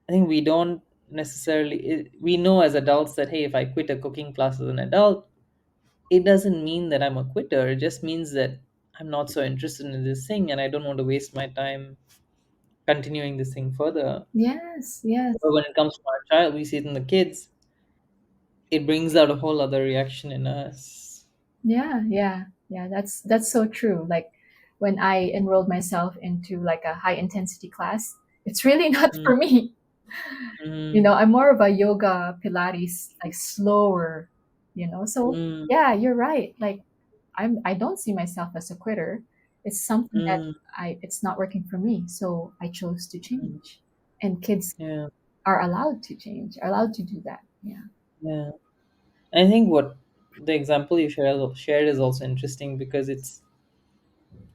I think we don't necessarily we know as adults that, hey, if I quit a cooking class as an adult, it doesn't mean that I'm a quitter. It just means that I'm not so interested in this thing and I don't want to waste my time continuing this thing further. Yes, yes. But when it comes to our child, we see it in the kids, it brings out a whole other reaction in us. Yeah, yeah. Yeah, that's so true. Like when I enrolled myself into like a high intensity class, it's really not Mm, for me. mm, I'm more of a yoga Pilates, like slower, So mm, yeah, you're right. Like I don't see myself as a quitter. It's something that mm, it's not working for me. So I chose to mm. change. And kids Yeah, are allowed to change, are allowed to do that. Yeah. yeah. I think what the example you shared is also interesting, because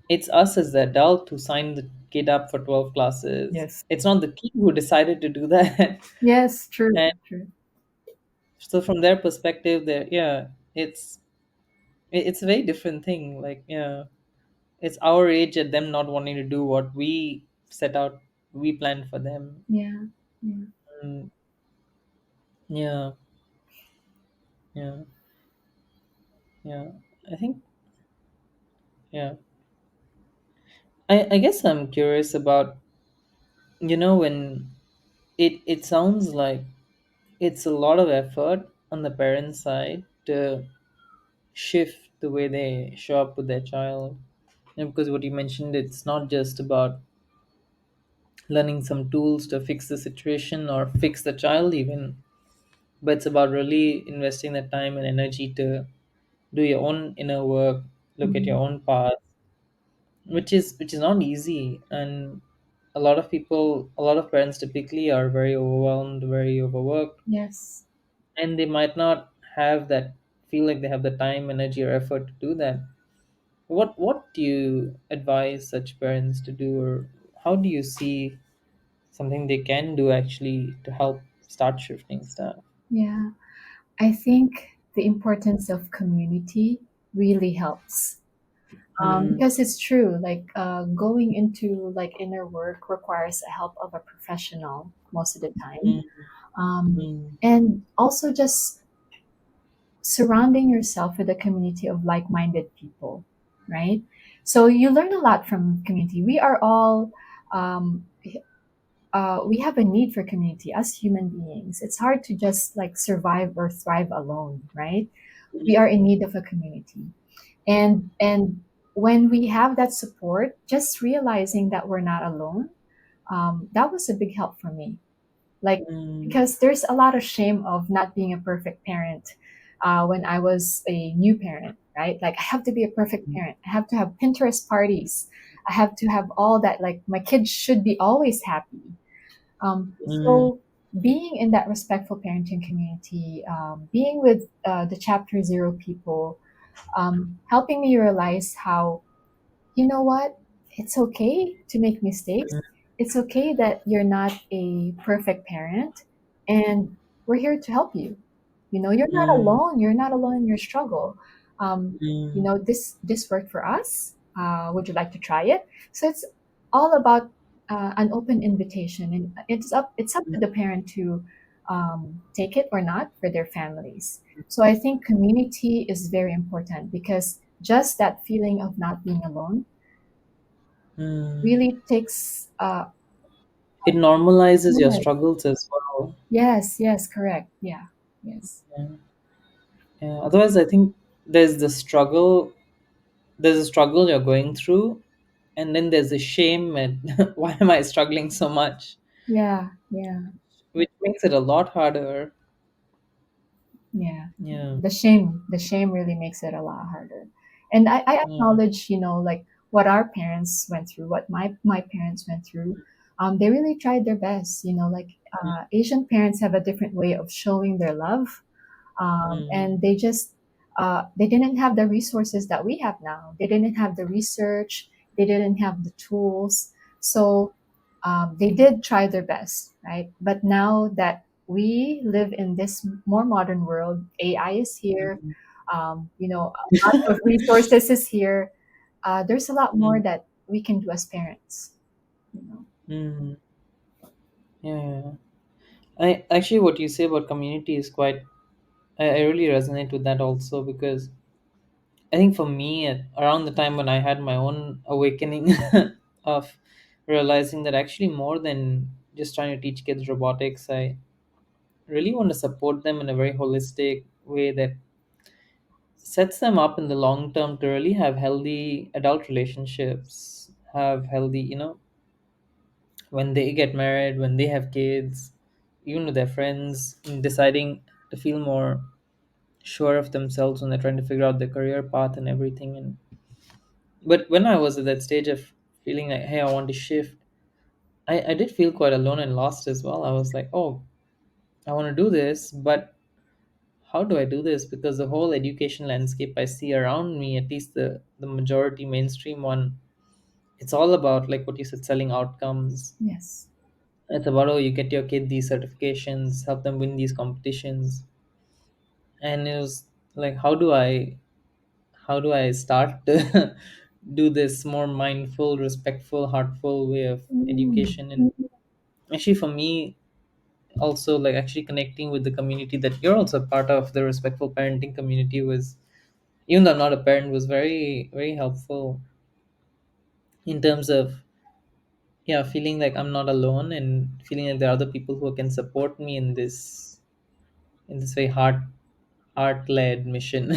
it's us as the adult who signed the kid up for 12 classes. Yes. It's not the kid who decided to do that. Yes, true, And true. so from their perspective, there, yeah, it's it's a very different thing. Like, yeah, it's our age and them not wanting to do what we set out, we planned for them. Yeah. Yeah. Mm, yeah, yeah, yeah. I think, yeah. I guess I'm curious about, when it sounds like it's a lot of effort on the parent side to shift the way they show up with their child. And because what you mentioned, it's not just about learning some tools to fix the situation or fix the child even, but it's about really investing the time and energy to do your own inner work, look at your Mhm. own path, which is not easy. And a lot of parents typically are very overwhelmed, very overworked, Yes. and they might not have that, feel like they have the time, energy, or effort to do that. What do you advise such parents to do, or how do you see something they can do actually to help start shifting stuff? Yeah. I think the importance of community really helps. Mm, Because it's true, like going into like inner work requires the help of a professional most of the time. mm, Um, mm, and also just surrounding yourself with a community of like-minded people, right? So you learn a lot from community. We are all um, we have a need for community as human beings. It's hard to just like survive or thrive alone, right? We are in need of a community. And when we have that support, just realizing that we're not alone, that was a big help for me. like, mm, because there's a lot of shame of not being a perfect parent. When I was a new parent, right? Like, I have to be a perfect parent. I have to have Pinterest parties. I have to have all that. Like, my kids should be always happy. mm, So being in that respectful parenting community, being with the chapter zero people, helping me realize how, you know what? It's okay to make mistakes. It's okay that you're not a perfect parent, and we're here to help you. You're not mm, alone. You're not alone in your struggle. Um, mm, this worked for us. Would you like to try it? So it's all about an open invitation, and it's up to the parent to take it or not for their families. So I think community is very important because just that feeling of not being alone mm. really takes It normalizes your yes, struggles as well. yes, yes, correct, yeah, yes, Yeah. Yeah. Otherwise, I think there's the struggle. There's a struggle you're going through, and then there's a shame at why am I struggling so much, yeah, yeah, which makes it a lot harder. yeah. Yeah. The shame really makes it a lot harder. And I Yeah. acknowledge, like what our parents went through, what my parents went through. They really tried their best, like Asian parents have a different way of showing their love, and Mm, they didn't have the resources that we have now. They didn't have the research. They didn't have the tools. So they did try their best, right? But now that we live in this more modern world, AI is here. A lot of resources is here. There's a lot more mm, that we can do as parents. You know. mm. Yeah. I actually, what you say about community is quite. I really resonate with that also because I think for me, around the time when I had my own awakening of realizing that actually more than just trying to teach kids robotics, I really want to support them in a very holistic way that sets them up in the long term to really have healthy adult relationships, have healthy, when they get married, when they have kids, even with their friends, in deciding to feel more sure of themselves when they're trying to figure out their career path and everything. And but when I was at that stage of feeling like, hey, I want to shift, I did feel quite alone and lost as well. I was like, oh, I want to do this, but how do I do this? Because the whole education landscape I see around me, at least the majority mainstream one, it's all about like what you said, selling outcomes. Yes. It's about, oh, you get your kid these certifications, help them win these competitions, and it was like, how do I start to do this more mindful, respectful, heartful way of Mm. education? And actually, for me, also like actually connecting with the community that you're also part of, the respectful parenting community, was, even though I'm not a parent, was very very helpful in terms of, yeah, feeling like I'm not alone and feeling like there are other people who can support me in this very heart led mission.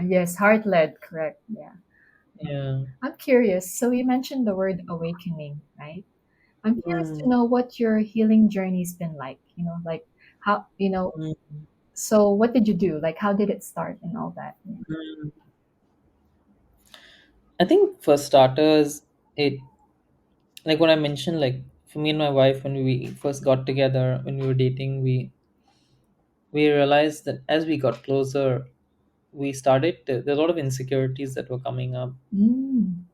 Yes, heart led, correct. Yeah. Yeah. I'm curious. So you mentioned the word awakening, right? I'm curious to Mm, know what your healing journey's been like, like how, mm, so what did you do? Like, how did it start and all that? Yeah. mm. I think for starters, it, like what I mentioned, like for me and my wife, when we first got together, when we were dating, we realized that as we got closer, we started there are a lot of insecurities that were coming up, Mm,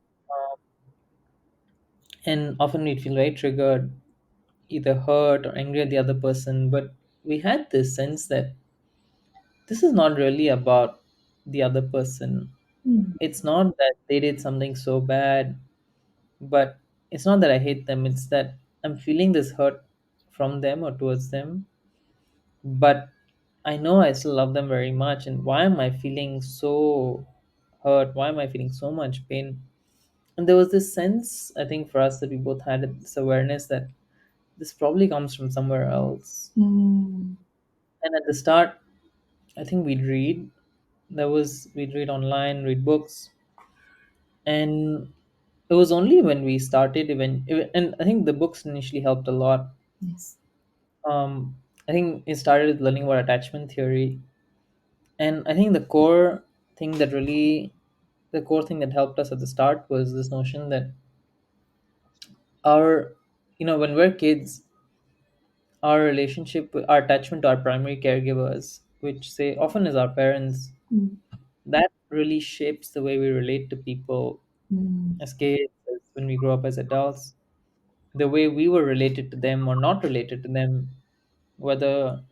and often we'd feel very triggered, either hurt or angry at the other person. But we had this sense that this is not really about the other person. mm, It's not that they did something so bad, but it's not that I hate them. It's that I'm feeling this hurt from them or towards them, but I know I still love them very much. And why am I feeling so hurt? Why am I feeling so much pain? And there was this sense, I think, for us, that we both had this awareness that this probably comes from somewhere else. mm, And at the start, I think we'd read online, read books, and it was only when we started, even, and I think the books initially helped a lot. yes. um, I think it started with learning about attachment theory, and I think thing that really, the core thing that helped us at the start was this notion that our, when we're kids, our relationship, our attachment to our primary caregivers, which say often is our parents, Mm, that really shapes the way we relate to people mm, as kids, as when we grow up as adults, the way we were related to them or not related to them, whether,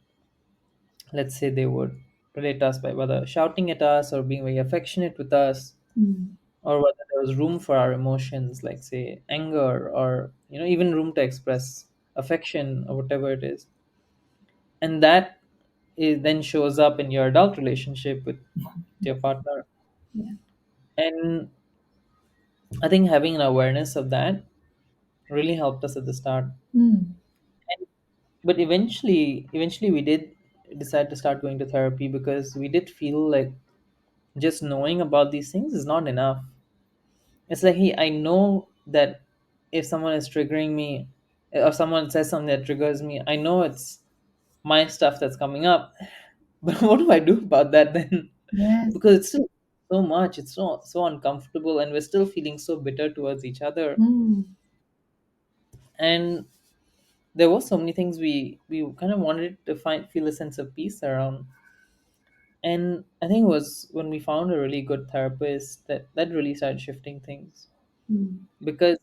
let's say, they would relate us by whether shouting at us or being very affectionate with us, mm, or whether there was room for our emotions, like say anger, or even room to express affection or whatever it is. And that then shows up in your adult relationship with your partner. yeah. And I think having an awareness of that really helped us at the start. Mm, But eventually we did decide to start going to therapy, because we did feel like just knowing about these things is not enough. It's like, hey, I know that if someone is triggering me, or someone says something that triggers me, I know it's my stuff that's coming up. But what do I do about that then? yes. Because it's still so much, it's so uncomfortable, and we're still feeling so bitter towards each other. Mm, And there was so many things we kind of wanted to feel a sense of peace around. And I think it was when we found a really good therapist that really started shifting things. mm, Because,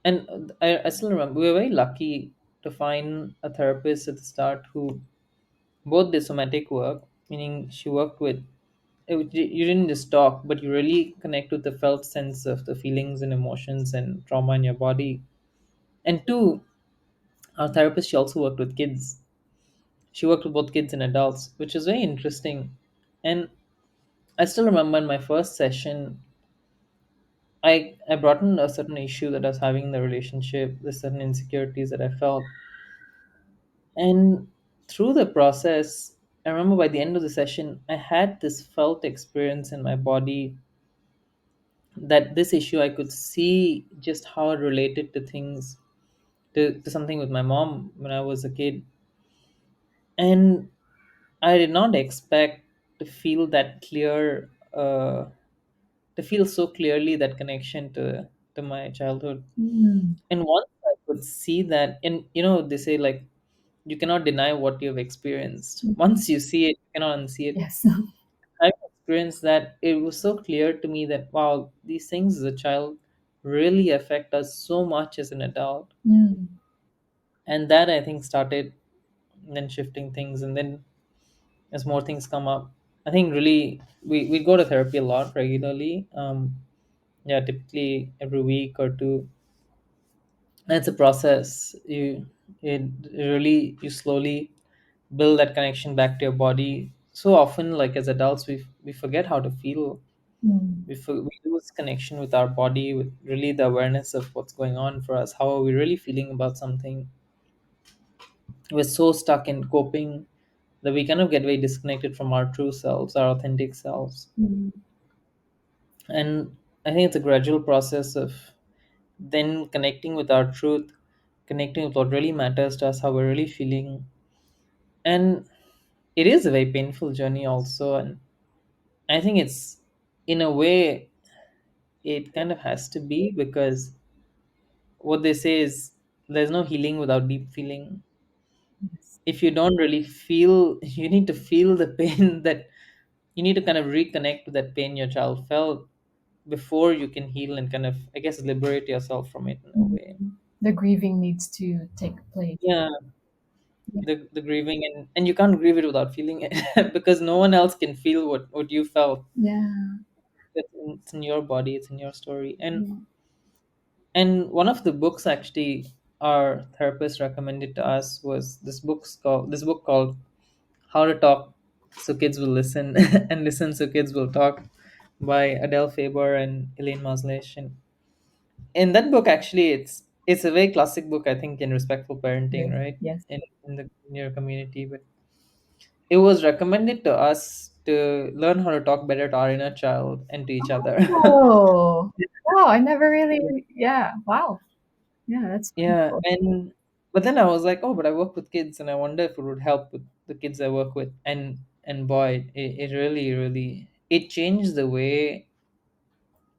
and I still remember, we were very lucky to find a therapist at the start who both did somatic work, meaning she worked with, you didn't just talk, but you really connect with the felt sense of the feelings and emotions and trauma in your body. And two, our therapist, she also worked with kids. She worked with both kids and adults, which is very interesting. And I still remember in my first session, I brought in a certain issue that I was having in the relationship, the certain insecurities that I felt. And through the process, I remember by the end of the session, I had this felt experience in my body that this issue, I could see just how it related to things, to something with my mom when I was a kid. And I did not expect to feel that clear, to feel so clearly that connection to my childhood. mm, And once I could see that, and they say, like, you cannot deny what you've experienced. mm, Once you see it, you cannot unsee it. yes. I experienced that. It was so clear to me that, wow, these things as a child really affect us so much as an adult. Mm, And that, I think, started then shifting things. And then as more things come up, I think really we go to therapy a lot regularly. Yeah, typically every week or two. And it's a process. It really, you slowly build that connection back to your body. So often, like as adults, we forget how to feel. mm, We lose connection with our body, with really the awareness of what's going on for us. How are we really feeling about something? We're so stuck in coping that we kind of get very disconnected from our true selves, our authentic selves. mm, And I think it's a gradual process of then connecting with our truth, connecting with what really matters to us, how we're really feeling. And it is a very painful journey also. And I think it's, in a way, it kind of has to be, because what they say is there's no healing without deep feeling. yes. If you don't really feel, you need to feel the pain, that you need to kind of reconnect with that pain your child felt before you can heal and kind of, I guess, liberate yourself from it in a Mm. way. The grieving needs to take place. Yeah, Yeah. the grieving, and you can't grieve it without feeling it because no one else can feel what you felt. Yeah. It's in your body, it's in your story. and Yeah. and one of the books actually our therapist recommended to us was this book called How to Talk So Kids Will Listen and Listen So Kids Will Talk, by Adele Faber and Elaine Maslish. And in that book, actually, it's a very classic book, I think, in respectful parenting, Very. right? Yes. In your community. But it was recommended to us to learn how to talk better to our inner child and to each other. Oh, wow. I never really, yeah. Wow. Yeah, that's Yeah, beautiful. But then I was like, oh, but I work with kids, and I wonder if it would help with the kids I work with. And boy, it really, really, it changed the way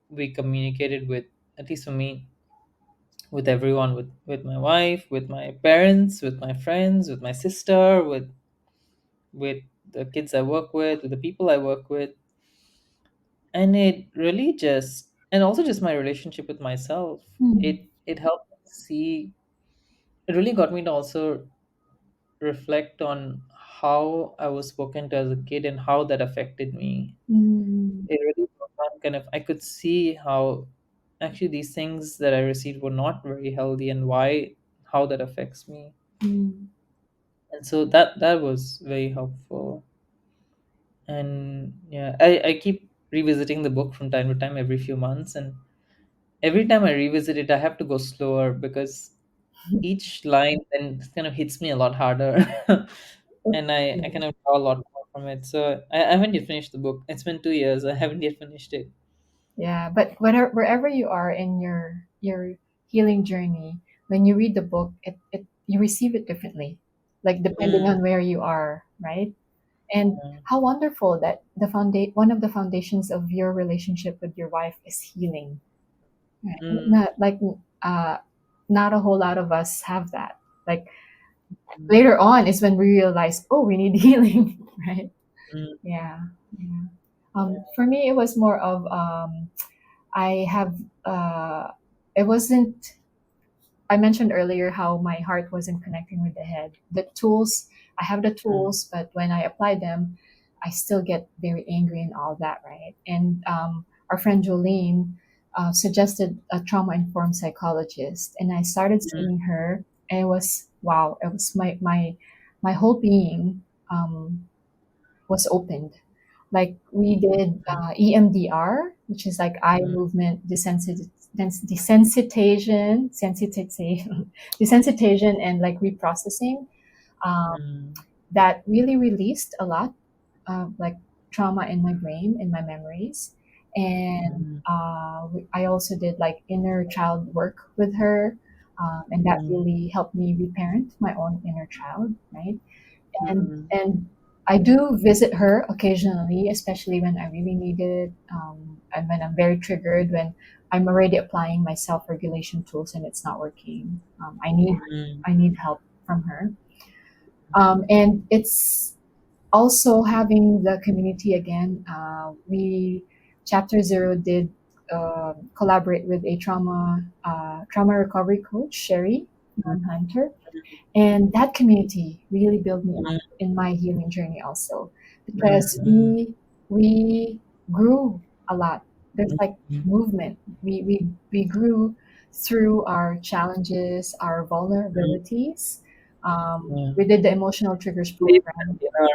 we communicated with, at least for me, with everyone, with my wife, with my parents, with my friends, with my sister, with the kids I work with the people I work with. And it really just, and also just my relationship with myself, Mm, it helped me see, it really got me to also reflect on how I was spoken to as a kid and how that affected me. mm, It really brought on kind of, I could see how actually these things that I received were not very healthy, and why, how that affects me. mm, And so that was very helpful. And yeah, I keep revisiting the book from time to time, every few months, and every time I revisit it, I have to go slower because each line then kind of hits me a lot harder. And I kind of draw a lot more from it. So I haven't yet finished the book. It's been 2 years. I haven't yet finished it. yeah, but wherever you are in your healing journey, when you read the book, it you receive it differently, like depending Mm, on where you are, right? And mm, how wonderful that one of the foundations of your relationship with your wife is healing. Right? mm, Not like uh, not a whole lot of us have that. Like mm, later on is when we realize, oh, we need healing, right? mm, Yeah, yeah. yeah, For me, it was more of I have uh, it wasn't. I mentioned earlier how my heart wasn't connecting with the head. The tools, I have the mm, tools, but when I apply them, I still get very angry and all that, right? And our friend Jolene suggested a trauma informed psychologist, and I started mm, seeing her, and it was wow. It was my whole being was opened. Like we did EMDR, which is like eye mm, movement desensitization, sensitization, desensitization, and like reprocessing. Um, mm, that really released a lot of like trauma in my brain, in my memories. And mm, I also did like inner child work with her. And that mm, really helped me reparent my own inner child, right? mm, And I do visit her occasionally, especially when I really need it, and when I'm very triggered, when I'm already applying my self-regulation tools and it's not working. mm, I need help from her, and it's also having the community again. We Chapter Zero did collaborate with a trauma recovery coach, Sherry Hunter, and that community really built me up mm, in my healing journey also because mm, we grew a lot. There's mm, like mm, movement. We grew through our challenges, our mm, vulnerabilities. yeah. We did the emotional triggers Safe program. container.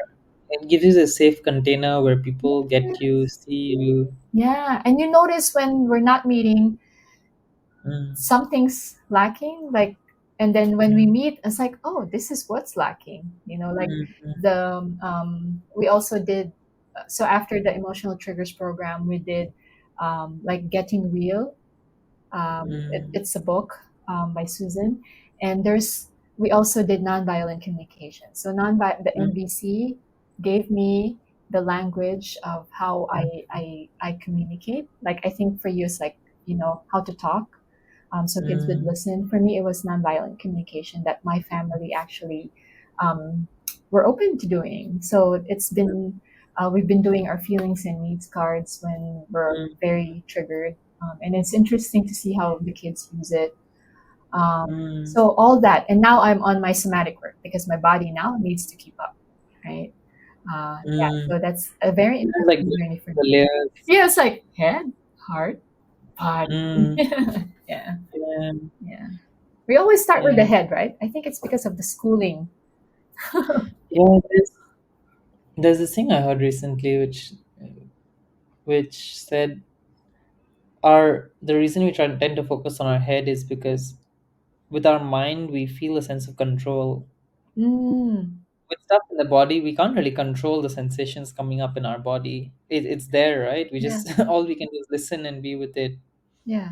It gives you a safe container where people get you, see you. Yeah, and you notice when we're not meeting, Mm, something's lacking, like, and then when we mm, meet it's like, oh, this is what's lacking, like mm, mm, the we also did so after the emotional triggers program we did like getting real. mm, It's a book by Susan, and there's we also did nonviolent communication. So the mm, NVC gave me the language of how mm, I communicate. Like I think for you it's like how to talk, so kids would mm, listen. For me, it was nonviolent communication that my family actually um, were open to doing. So we've been doing our feelings and needs cards when we're mm, very triggered, and it's interesting to see how the kids use it. mm. So all that, and now I'm on my somatic work because my body now needs to keep up, right? Yeah, Mm. so that's a very It's like interesting going journey for through the me. layers. Yeah, it's like head, heart, body. Mm. Yeah, Yeah, yeah. We always start with the yeah, head, right? I think it's because of the schooling. yeah. There's this thing I heard recently, which said our the reason we tend to focus on our head is because with our mind we feel a sense of control. Mm, With stuff in the body, we can't really control the sensations coming up in our body. It's there, right? We yeah, just all we can do is listen and be with it. yeah.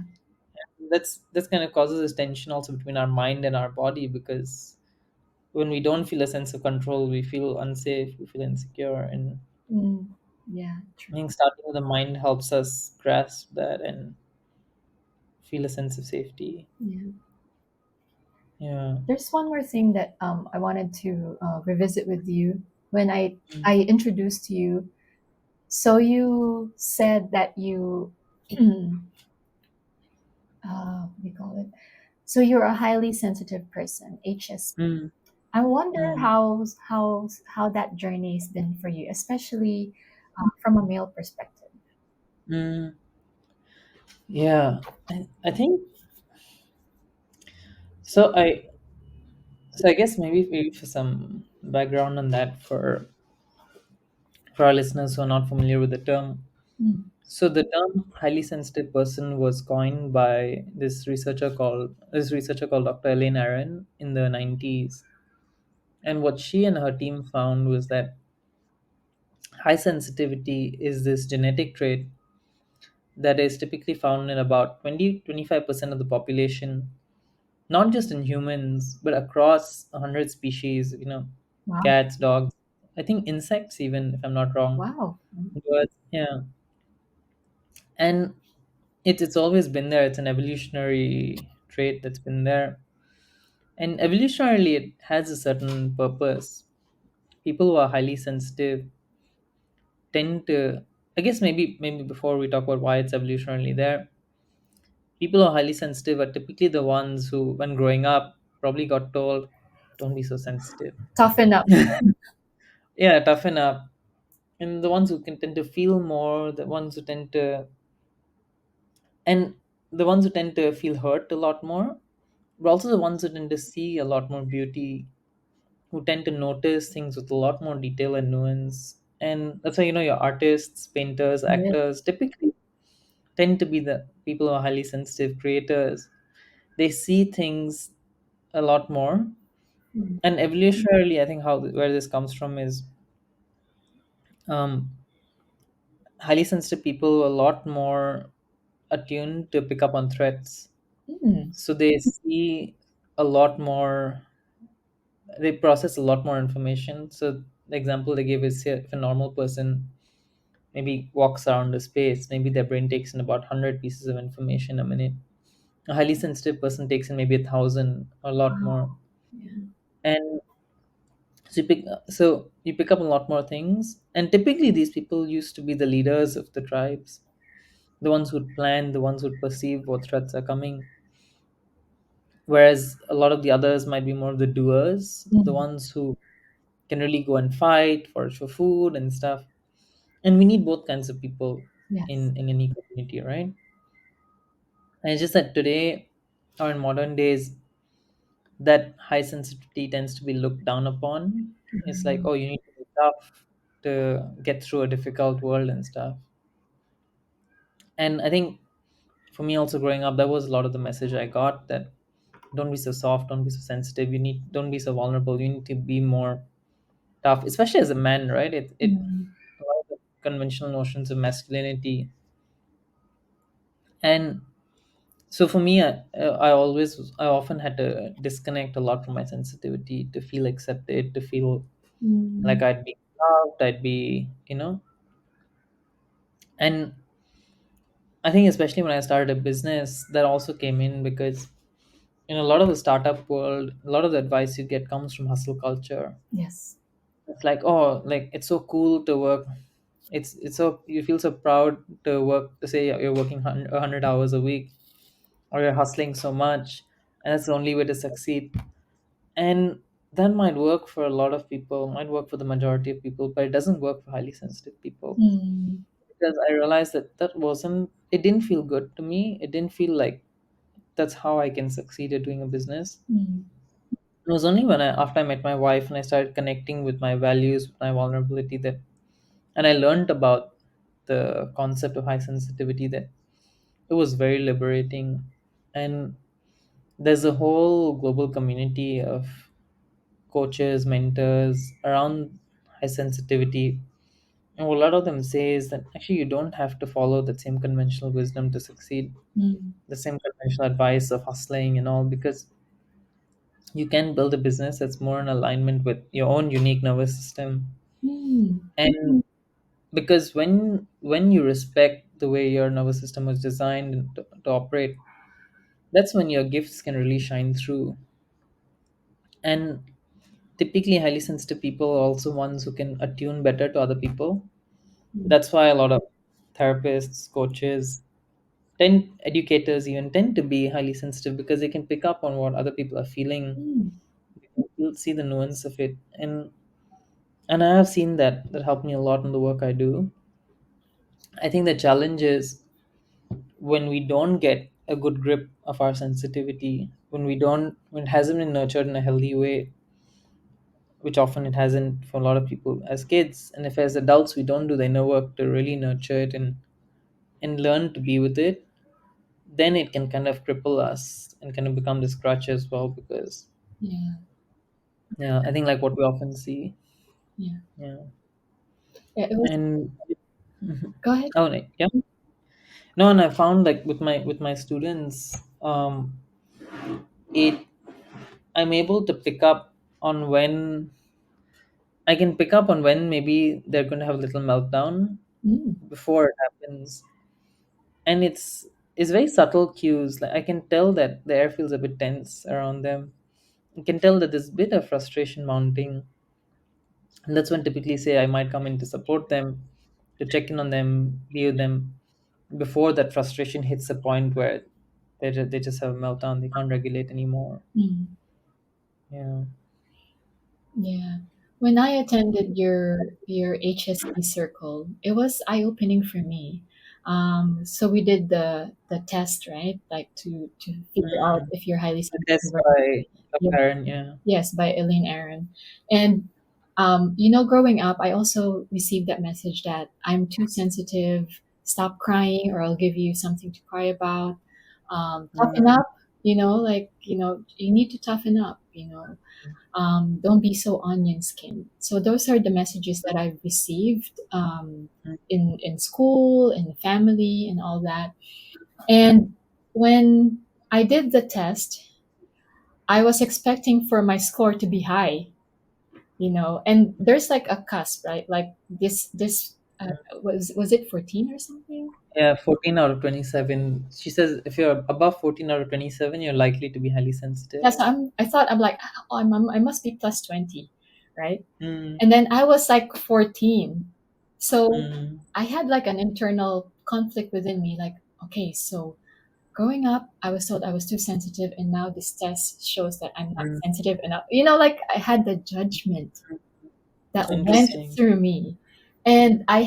that's kind of causes this tension also between our mind and our body, because when we don't feel a sense of control, we feel unsafe, we feel insecure, and Mm. Yeah, I true. think starting with the mind helps us grasp that and feel a sense of safety. Yeah. Yeah. There's one more thing that I wanted to revisit with you when I introduced you. So you said that you what do you call it? So you're a highly sensitive person, HSP. Mm, I wonder mm, how that journey has been for you, especially from a male perspective. mm. Yeah, I think so. I guess maybe for some background on that for our listeners who are not familiar with the term. Mm. So the term highly sensitive person was coined by this researcher called Dr. Elaine Aron in the 90s. And what she and her team found was that high sensitivity is this genetic trait that is typically found in about 20-25% of the population, not just in humans, but across 100 species, Wow! cats, dogs, I think insects, even if I'm not wrong. Wow! Birds, yeah. And it's always been there. It's an evolutionary trait that's been there. And evolutionarily, it has a certain purpose. People who are highly sensitive tend to, I guess maybe before we talk about why it's evolutionarily there, people who are highly sensitive are typically the ones who, when growing up, probably got told, don't be so sensitive. Toughen up. Yeah, toughen up. And the ones who can tend to feel more, the ones who tend to, and the ones who tend to feel hurt a lot more, but also the ones who tend to see a lot more beauty, who tend to notice things with a lot more detail and nuance. And that's why, your artists, painters, Yes. actors typically tend to be the people who are highly sensitive creators. They see things a lot more. Mm. And evolutionarily, I think where this comes from is um, highly sensitive people are a lot more attuned to pick up on threats. Mm. So they see a lot more, they process a lot more information. So the example they give is, if a normal person maybe walks around a space, maybe their brain takes in about 100 pieces of information a minute. A highly sensitive person takes in maybe 1,000, a lot more. Wow. Yeah. And so you pick up a lot more things. And typically these people used to be the leaders of the tribes, the ones who'd plan, the ones who'd perceive what threats are coming. Whereas a lot of the others might be more of the doers, the Mm. ones who can really go and fight for food and stuff. And we need both kinds of people Yes. in any community, right? And it's just that today, or in modern days, that high sensitivity tends to be looked down upon. It's like, Mm. oh, you need to be tough to get through a difficult world and stuff. And I think for me also growing up, that was a lot of the message I got, that don't be so soft, don't be so sensitive, don't be so vulnerable, you need to be more tough, especially as a man, right? It Mm. a lot of the conventional notions of masculinity. And so for me, I often had to disconnect a lot from my sensitivity to feel accepted, to feel like Mm. I'd be loved, I'd be, and I think especially when I started a business, that also came in, because in a lot of the startup world, a lot of the advice you get comes from hustle culture. Yes. It's like, oh, like it's so cool to work. It's so, you feel so proud to work, to say you're working 100 hours a week, or you're hustling so much, and that's the only way to succeed. And that might work for a lot of people, might work for the majority of people, but it doesn't work for highly sensitive people. Mm. Because I realized it didn't feel good to me. It didn't feel like that's how I can succeed at doing a business. Mm. It was only after I met my wife and I started connecting with my values, with my vulnerability, and I learned about the concept of high sensitivity, that it was very liberating. And there's a whole global community of coaches, mentors around high sensitivity. And what a lot of them say is that actually you don't have to follow that same conventional wisdom to succeed, Mm. the same conventional advice of hustling and all, because you can build a business that's more in alignment with your own unique nervous system. Mm. And because when you respect the way your nervous system was designed to operate, that's when your gifts can really shine through. And typically highly sensitive people are also ones who can attune better to other people. Mm. That's why a lot of therapists, coaches, tend educators even tend to be highly sensitive, because they can pick up on what other people are feeling. Mm. You'll see the nuance of it. And I have seen that helped me a lot in the work I do. I think the challenge is when we don't get a good grip of our sensitivity, when it hasn't been nurtured in a healthy way, which often it hasn't for a lot of people as kids, and if as adults we don't do the inner work to really nurture it and learn to be with it, then it can kind of cripple us and kind of become this crutch as well. Because Yeah. yeah, I think like what we often see. Yeah. Yeah. Yeah, it was. And Mhm. Go ahead. Oh no, yeah. No, and I found like with my students, it I'm able to pick up on when I can pick up on when maybe they're going to have a little meltdown Mm. before it happens. And it's very subtle cues. Like I can tell that the air feels a bit tense around them. I can tell that there's a bit of frustration mounting. And that's when typically say I might come in to support them, to check in on them, be with them before that frustration hits a point where they just have a meltdown. They can't regulate anymore. Mm. Yeah. Yeah. When I attended your HSP circle, it was eye opening for me. So we did the test, right? Like to figure out Mm. if you're highly The sensitive test or by a not. parent, yeah. Yes, by Elaine Aaron. And growing up, I also received that message that I'm too sensitive. Stop crying, or I'll give you something to cry about. Toughen Mm. up. You need to toughen up. Don't be so onion skinned. So those are the messages that I've received in school, in the family, and all that. And when I did the test, I was expecting for my score to be high, and there's like a cusp, right? Like this was it 14 or something? Yeah, 14 out of 27. She says if you're above 14 out of 27, you're likely to be highly sensitive. Yeah, so I thought I'm like, oh, I must be plus 20, right? Mm. And then I was like 14. So Mm. I had like an internal conflict within me, like, okay, so growing up, I was told I was too sensitive, and now this test shows that I'm not Mm. sensitive enough. Like I had the judgment that went Interesting. through me. And I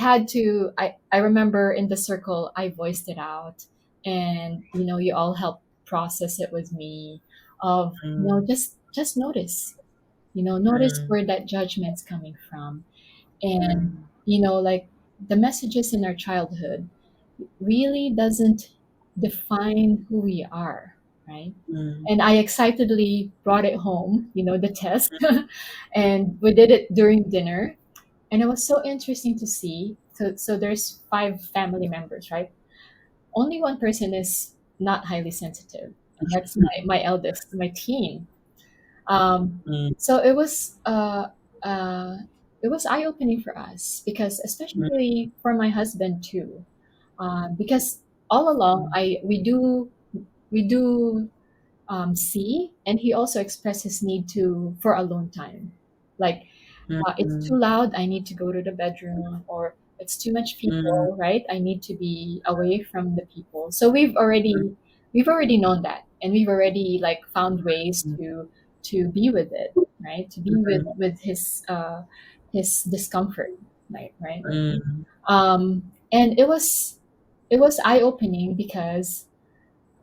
remember in the circle, I voiced it out. And, you all helped process it with me of, Mm. just notice, notice Mm. where that judgment's coming from. And, Mm. like the messages in our childhood really doesn't define who we are, right? Mm. And I excitedly brought it home, the test, and we did it during dinner. And it was so interesting to see. So there's five family members, right? Only one person is not highly sensitive, and that's my eldest, my teen. Um, Mm. so uh, it was eye opening for us, because especially for my husband too, because all along we do see, and he also expressed his need to for alone time, like Mm. it's too Mm. loud, I need to go to the bedroom, or it's too much Mm. people, right? I need to be away from the people. So we've already known that, and we've already like found ways to be with it, right? To be with his discomfort, right? Mm. And it was eye opening, because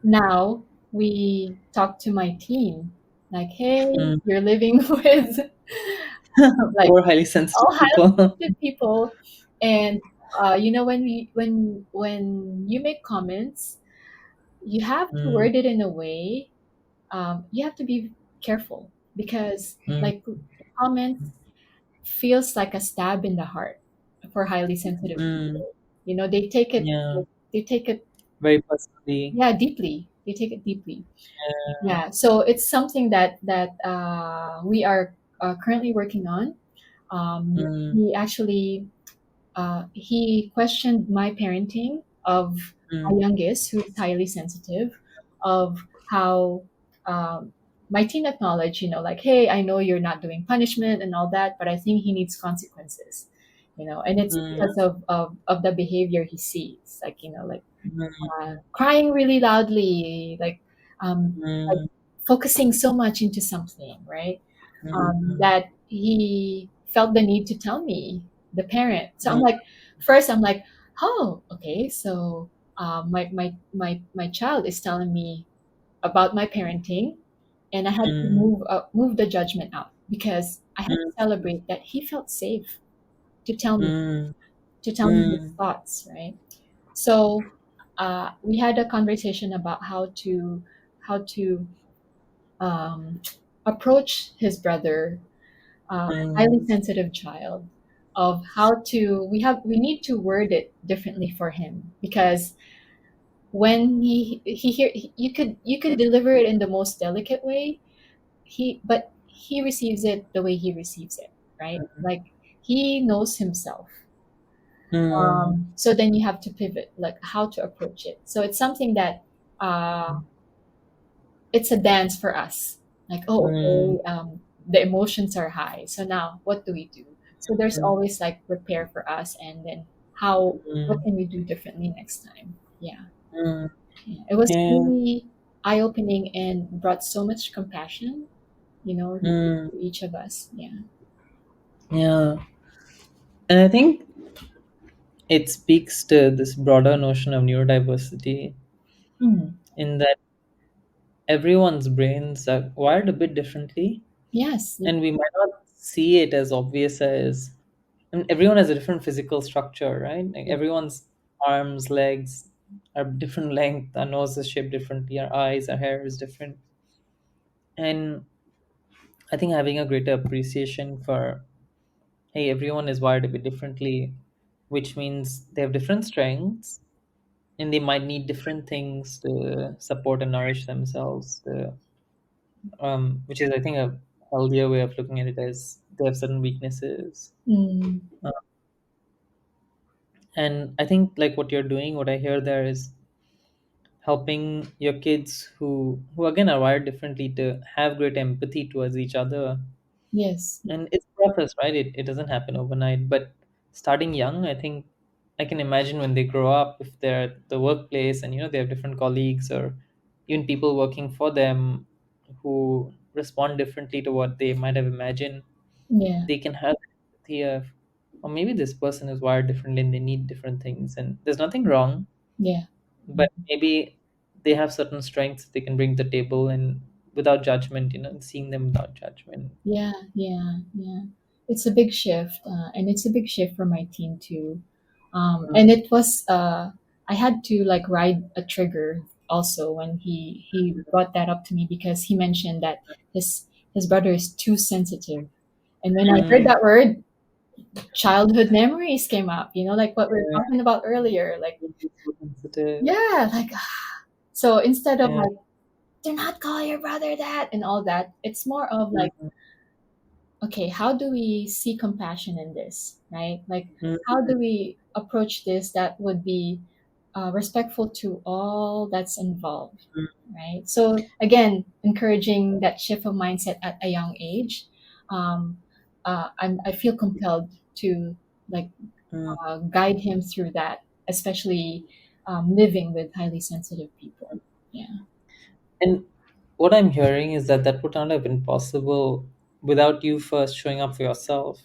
now we talk to my team like, hey, Mm. you're living with like Poor highly sensitive all people. highly people. And when you make comments, you have to Mm. word it in a way, you have to be careful, because Mm. like comments feels like a stab in the heart for highly sensitive Mm. people. They take it Yeah. they take it, Very personally. yeah, deeply. They take it deeply. Yeah. So it's something that we are currently working on. Mm, He actually he questioned my parenting of my mm, youngest, who is highly sensitive, of how my teen acknowledged, like, hey, I know you're not doing punishment and all that, but I think he needs consequences, and it's mm, because of the behavior he sees, like, like mm, crying really loudly, like mm, focusing so much into something, right? mm, That he felt the need to tell me, the parent. So I'm mm, like, first I'm like, oh, okay, so my child is telling me about my parenting, and I had to mm, move the judgment out because I had to mm, celebrate that he felt safe to tell me mm, to tell me his mm, thoughts, right? So we had a conversation about how to um, approach his brother, highly mm, sensitive child, of how to we need to word it differently for him, because when he hear you could deliver it in the most delicate way, but he receives it the way he receives it, right? Like, he knows himself. mm, So then you have to pivot, like how to approach it. So it's something that uh, it's a dance for us. Like, oh, mm, okay, the emotions are high. So now, what do we do? So there's mm, always like repair for us, and then how what mm, can we do differently next time? Yeah, mm. yeah. It was Yeah. really eye opening and brought so much compassion, Mm, to each of us. Yeah. yeah. And I think it speaks to this broader notion of neurodiversity, Mm. in that everyone's brains are wired a bit differently, Yes. Yeah. and we might not see it as obvious as. And everyone has a different physical structure, right? Like, Yeah. everyone's arms, legs are different length, our nose is shaped differently, our eyes, our hair is different. And I think having a greater appreciation for, hey, everyone is wired a bit differently, which means they have different strengths, and they might need different things to support and nourish themselves. Which is, I think, a healthier way of looking at it, as they have certain weaknesses. Mm. Uh, and I think, like, what you're doing, what I hear there is helping your kids who again are wired differently to have great empathy towards each other. Yes. And it's a process, right? It doesn't happen overnight, but starting young, I think, I can imagine when they grow up, if they're at the workplace and they have different colleagues, or even people working for them who respond differently to what they might have imagined, Yeah. they can have empathy of, or maybe this person is wired differently and they need different things, and there's nothing wrong, Yeah. but maybe they have certain strengths they can bring to the table, and without judgment, and seeing them without judgment. Yeah, yeah, yeah. It's a big shift, and it's a big shift for my team too. And it was I had to like ride a trigger also when he brought that up to me, because he mentioned that his brother is too sensitive. And when I heard Mm, that word, childhood memories came up. Like what we were yeah, talking about earlier. Like, so sensitive. yeah, like so instead of Yeah. like, do not call your brother that and all that, it's more of like, Mm, okay, how do we see compassion in this, right? Like, mm, how do we approach this that would be respectful to all that's involved, mm, right? So, again, encouraging that shift of mindset at a young age. Um, I feel compelled to like mm. guide him through that, especially living with highly sensitive people. Yeah. And what I'm hearing is that that would not have been possible without you first showing up for yourself,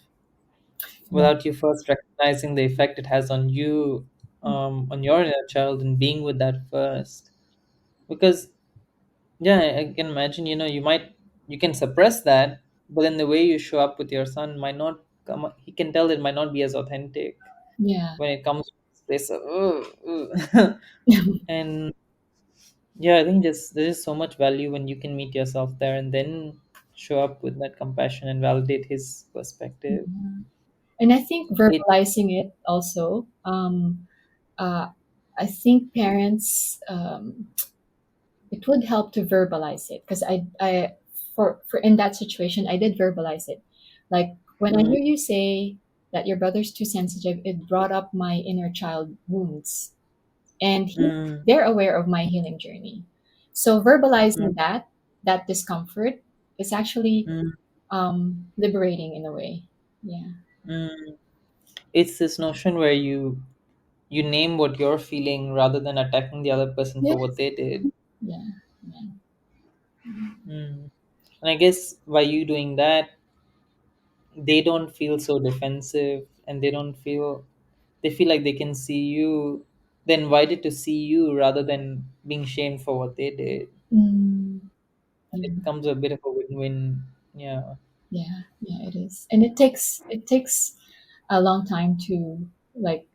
Yeah. without you first recognizing the effect it has on you, on your inner child, and being with that first. Because, yeah, I can imagine, you can suppress that, but then the way you show up with your son might not he can tell it might not be as authentic Yeah. when it comes to this place of, and yeah, I think just there is so much value when you can meet yourself there and then show up with that compassion and validate his perspective. And I think It verbalizing it also. Uh, I think parents, it would help to verbalize it, because I for in that situation I did verbalize it. Like when I Mm, hear you say that your brother's too sensitive, it brought up my inner child wounds, and mm, they're aware of my healing journey. So mm, verbalizing that discomfort is actually mm, liberating in a way. Yeah. mm. It's this notion where you name what you're feeling rather than attacking the other person for what Yes. they did. Yeah. Yeah. Mm. And I guess by you doing that, they don't feel so defensive, and they feel like they can see you, they're invited to see you rather than being shamed for what they did. Mm, And it yeah. becomes a bit of a win-win. Yeah. Yeah. Yeah. It is, and it takes a long time to, like,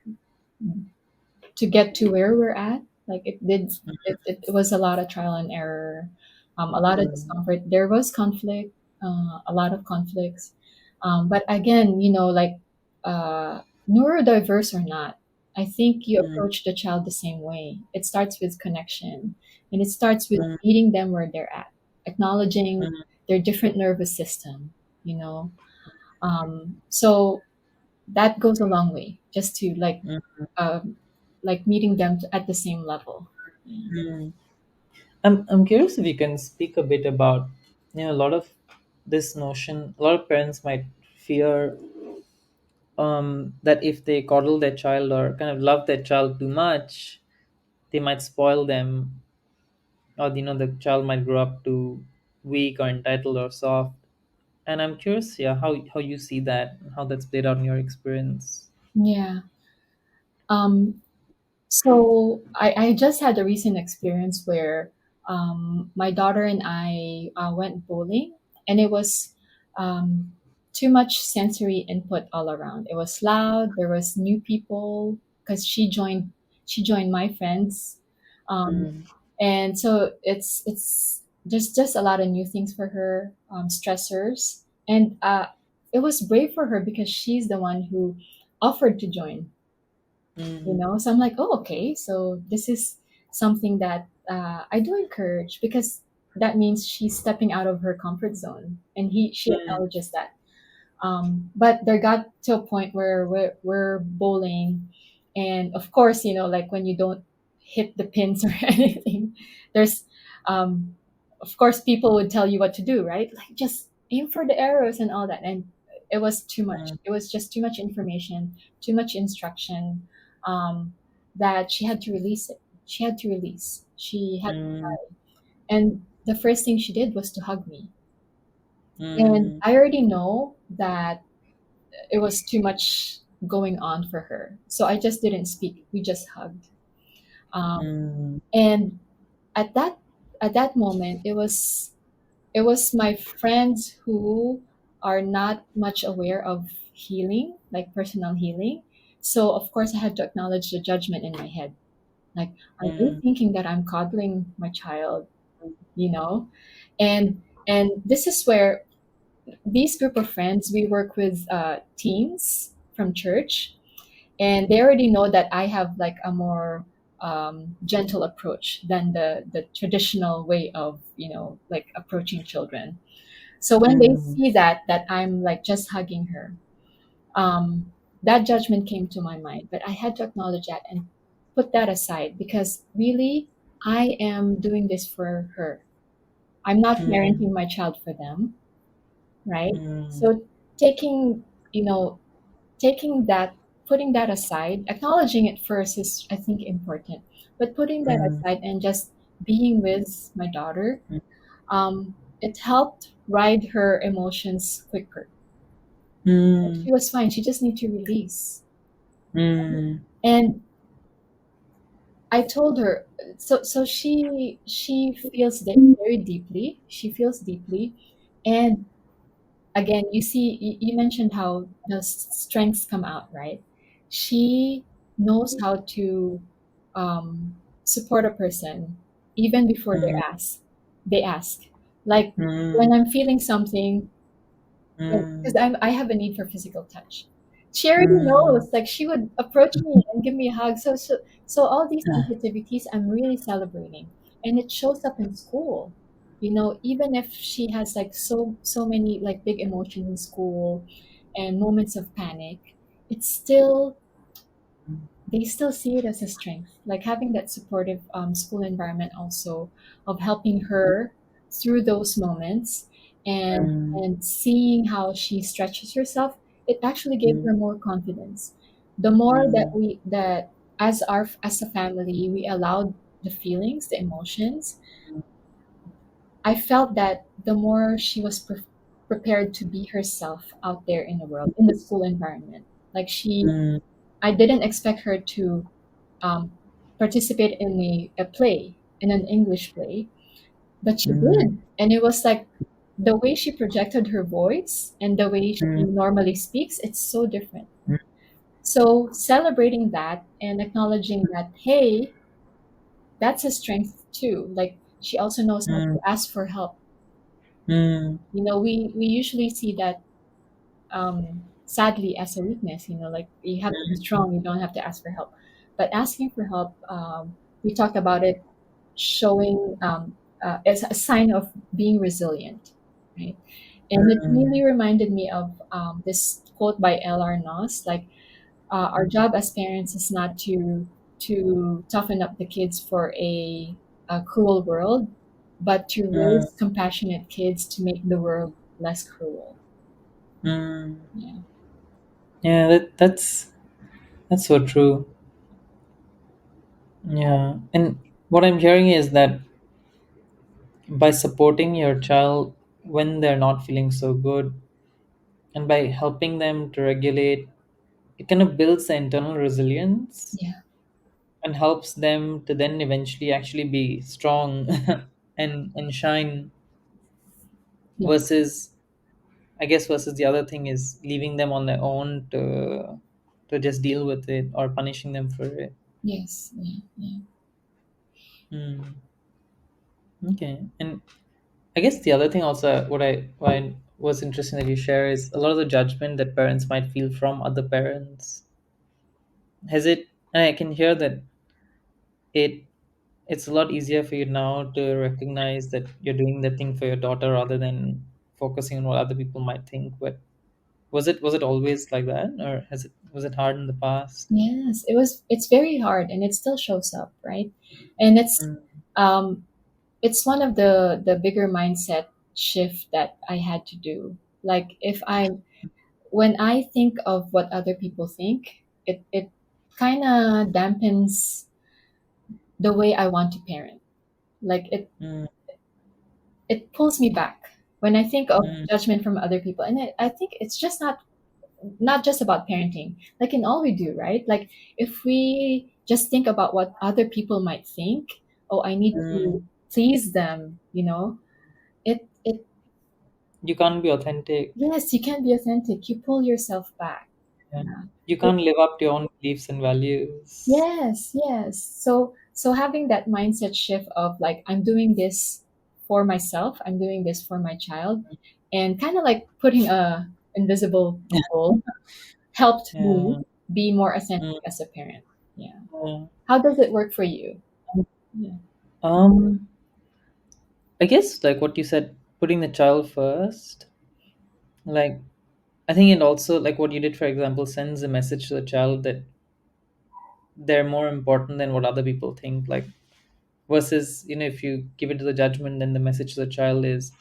to get to where we're at. Like it did, it was a lot of trial and error, a lot of Mm, discomfort. There was conflict, a lot of conflicts. But again, like, neurodiverse or not, I think you mm, approach the child the same way. It starts with connection, and it starts with mm, meeting them where they're at, acknowledging mm, their different nervous system, you know. So that goes a long way, just to, mm, um, meeting them at the same level. Yeah. mm. I'm curious if you can speak a bit about, a lot of this notion. A lot of parents might fear, that if they coddle their child or kind of love their child too much, they might spoil them, or the child might grow up too weak or entitled or soft. And I'm curious, yeah, how you see that, and how that's played out in your experience. Yeah. Um, so I just had a recent experience where, my daughter and I went bowling, and it was, um, too much sensory input all around. It was loud. There was new people because she joined my friends, um, Mm, and so it's just a lot of new things for her, stressors, and it was brave for her because she's the one who offered to join. mm, So I'm like, oh, okay, so this is something that, I do encourage, because that means she's stepping out of her comfort zone, and she mm, acknowledges that. But there got to a point where we're bowling, and of course, like when you don't hit the pins or anything, there's, um, of course, people would tell you what to do, right? Like, just aim for the arrows and all that, and it was too much. mm, It was just too much information, too much instruction, um, that she had to release it. She had to release. She had, mm, and the first thing she did was to hug me, and mm, I already know that it was too much going on for her. So I just didn't speak. We just hugged. mm, And at that moment, it was my friends who are not much aware of healing, like personal healing. So of course I had to acknowledge the judgment in my head. Like, are they mm, thinking that I'm coddling my child? You know? And this is where these group of friends, we work with, teens from church, and they already know that I have like a more, gentle approach than the traditional way of, like, approaching children. So when they mm, see that I'm like just hugging her, that judgment came to my mind, but I had to acknowledge that and put that aside, because really I am doing this for her. I'm not mm, parenting my child for them, right? mm, So taking, you know, taking that, putting that aside, acknowledging it first is, I think, important. But putting that mm, aside and just being with my daughter, mm, it helped ride her emotions quicker. Like, mm, she was fine. She just need to release. mm, And I told her, so she feels that very deeply. She feels deeply, and again, you see, you mentioned how the strengths come out, right? She knows how to, support a person even before they mm, ask. They ask, like, mm, when I'm feeling something, because mm, I have a need for physical touch. She already mm, knows. Like, she would approach me and give me a hug. So all these sensitivities, I'm really celebrating. and it shows up in school. Even if she has like so many like big emotions in school and moments of panic, it's still they still see it as a strength. Like having that supportive school environment also of helping her through those moments, and mm, seeing how she stretches herself, it actually gave mm, her more confidence. The more that mm, as a family we allowed the feelings, the emotions, I felt that the more she was prepared to be herself out there in the world, in the school environment. Like mm, I didn't expect her to um, participate in a play, in an English play, but she mm, did. And it was like the way she projected her voice and the way she mm, normally speaks, it's so different. So celebrating that and acknowledging that, hey, that's a strength too. Like she also knows how mm, to ask for help. mm, We usually see that sadly as a weakness. Like you have to be strong, you don't have to ask for help. But asking for help, we talked about it showing as a sign of being resilient, right? And it really mm, reminded me of this quote by L.R. Noss, like our job as parents is not to toughen up the kids for a cruel world, but to mm, raise compassionate kids to make the world less cruel. mm. Yeah. Yeah, that's so true. Yeah, and what I'm hearing is that by supporting your child when they're not feeling so good, and by helping them to regulate, it kind of builds the internal resilience Yeah. and helps them to then eventually actually be strong and shine, Yes. versus, I guess, versus the other thing is leaving them on their own to just deal with it or punishing them for it. Yes. Yeah. Yeah. Hmm. Okay. And I guess the other thing also, what I was interesting that you share is a lot of the judgment that parents might feel from other parents. Has it? And I can hear that it it's a lot easier for you now to recognize that you're doing the thing for your daughter rather than focusing on what other people might think. But was it always like that, or has it was it hard in the past? Yes. It's very hard, and it still shows up, right? And Mm, um, it's one of the bigger mindset shift that I had to do. Like if I when I think of what other people think, it kind of dampens the way I want to parent. Like mm, it pulls me back when I think of mm, judgment from other people, and I think it's just not just about parenting. Like in all we do, right? Like if we just think about what other people might think, oh, I need mm. to please them. It You can't be authentic. Yes, you can be authentic. You pull yourself back. Yeah. Yeah. You It, can't live up to your own beliefs and values. yes, yes. So having that mindset shift of like I'm doing this for myself, I'm doing this for my child, and kind of like putting a invisible pole helped me Yeah. be more authentic Mm, as a parent. Yeah. yeah. How does it work for you? Yeah. Um, I guess like what you said, putting the child first. Like I think it also, like what you did, for example, sends a message to the child that they're more important than what other people think. Like versus, if you give it to the judgment, then the message to the child is,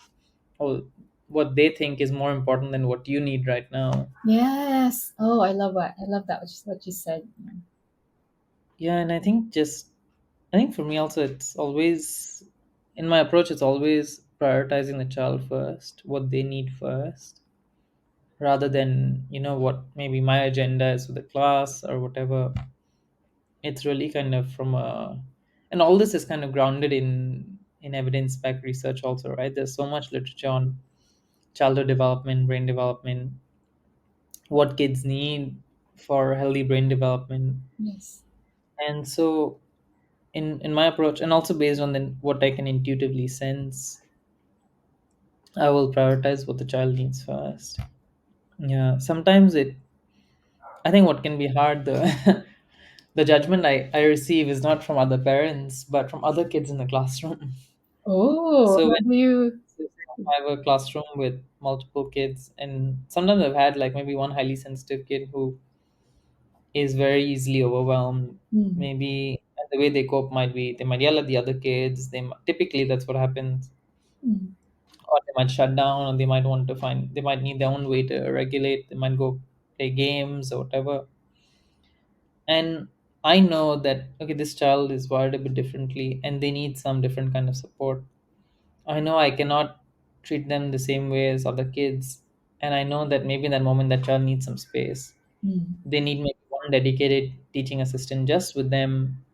oh, what they think is more important than what you need right now. Yes. Oh, I love that what you said. Yeah, and I think for me also, it's always in my approach, it's always prioritizing the child first, what they need first, rather than what maybe my agenda is with the class or whatever. It's really kind of from a, and all this is kind of grounded in evidence-backed research also, right? There's so much literature on childhood development, brain development, what kids need for healthy brain development. Yes. And so in my approach, and also based on what I can intuitively sense, I will prioritize what the child needs first. Yeah, sometimes it, I think what can be hard, the the judgment I receive is not from other parents, but from other kids in the classroom. Oh, So how when do you? I have a classroom with multiple kids, and sometimes I've had like maybe one highly sensitive kid who is very easily overwhelmed. Mm, Maybe and the way they cope might be they might yell at the other kids. Typically that's what happens, mm, or they might shut down, or they might need their own way to regulate. They might go play games or whatever. And I know that okay, this child is wired a bit differently, and they need some different kind of support. I know I cannot treat them the same way as other kids, and I know that maybe in that moment that child needs some space. mm, They need maybe one dedicated teaching assistant just with them,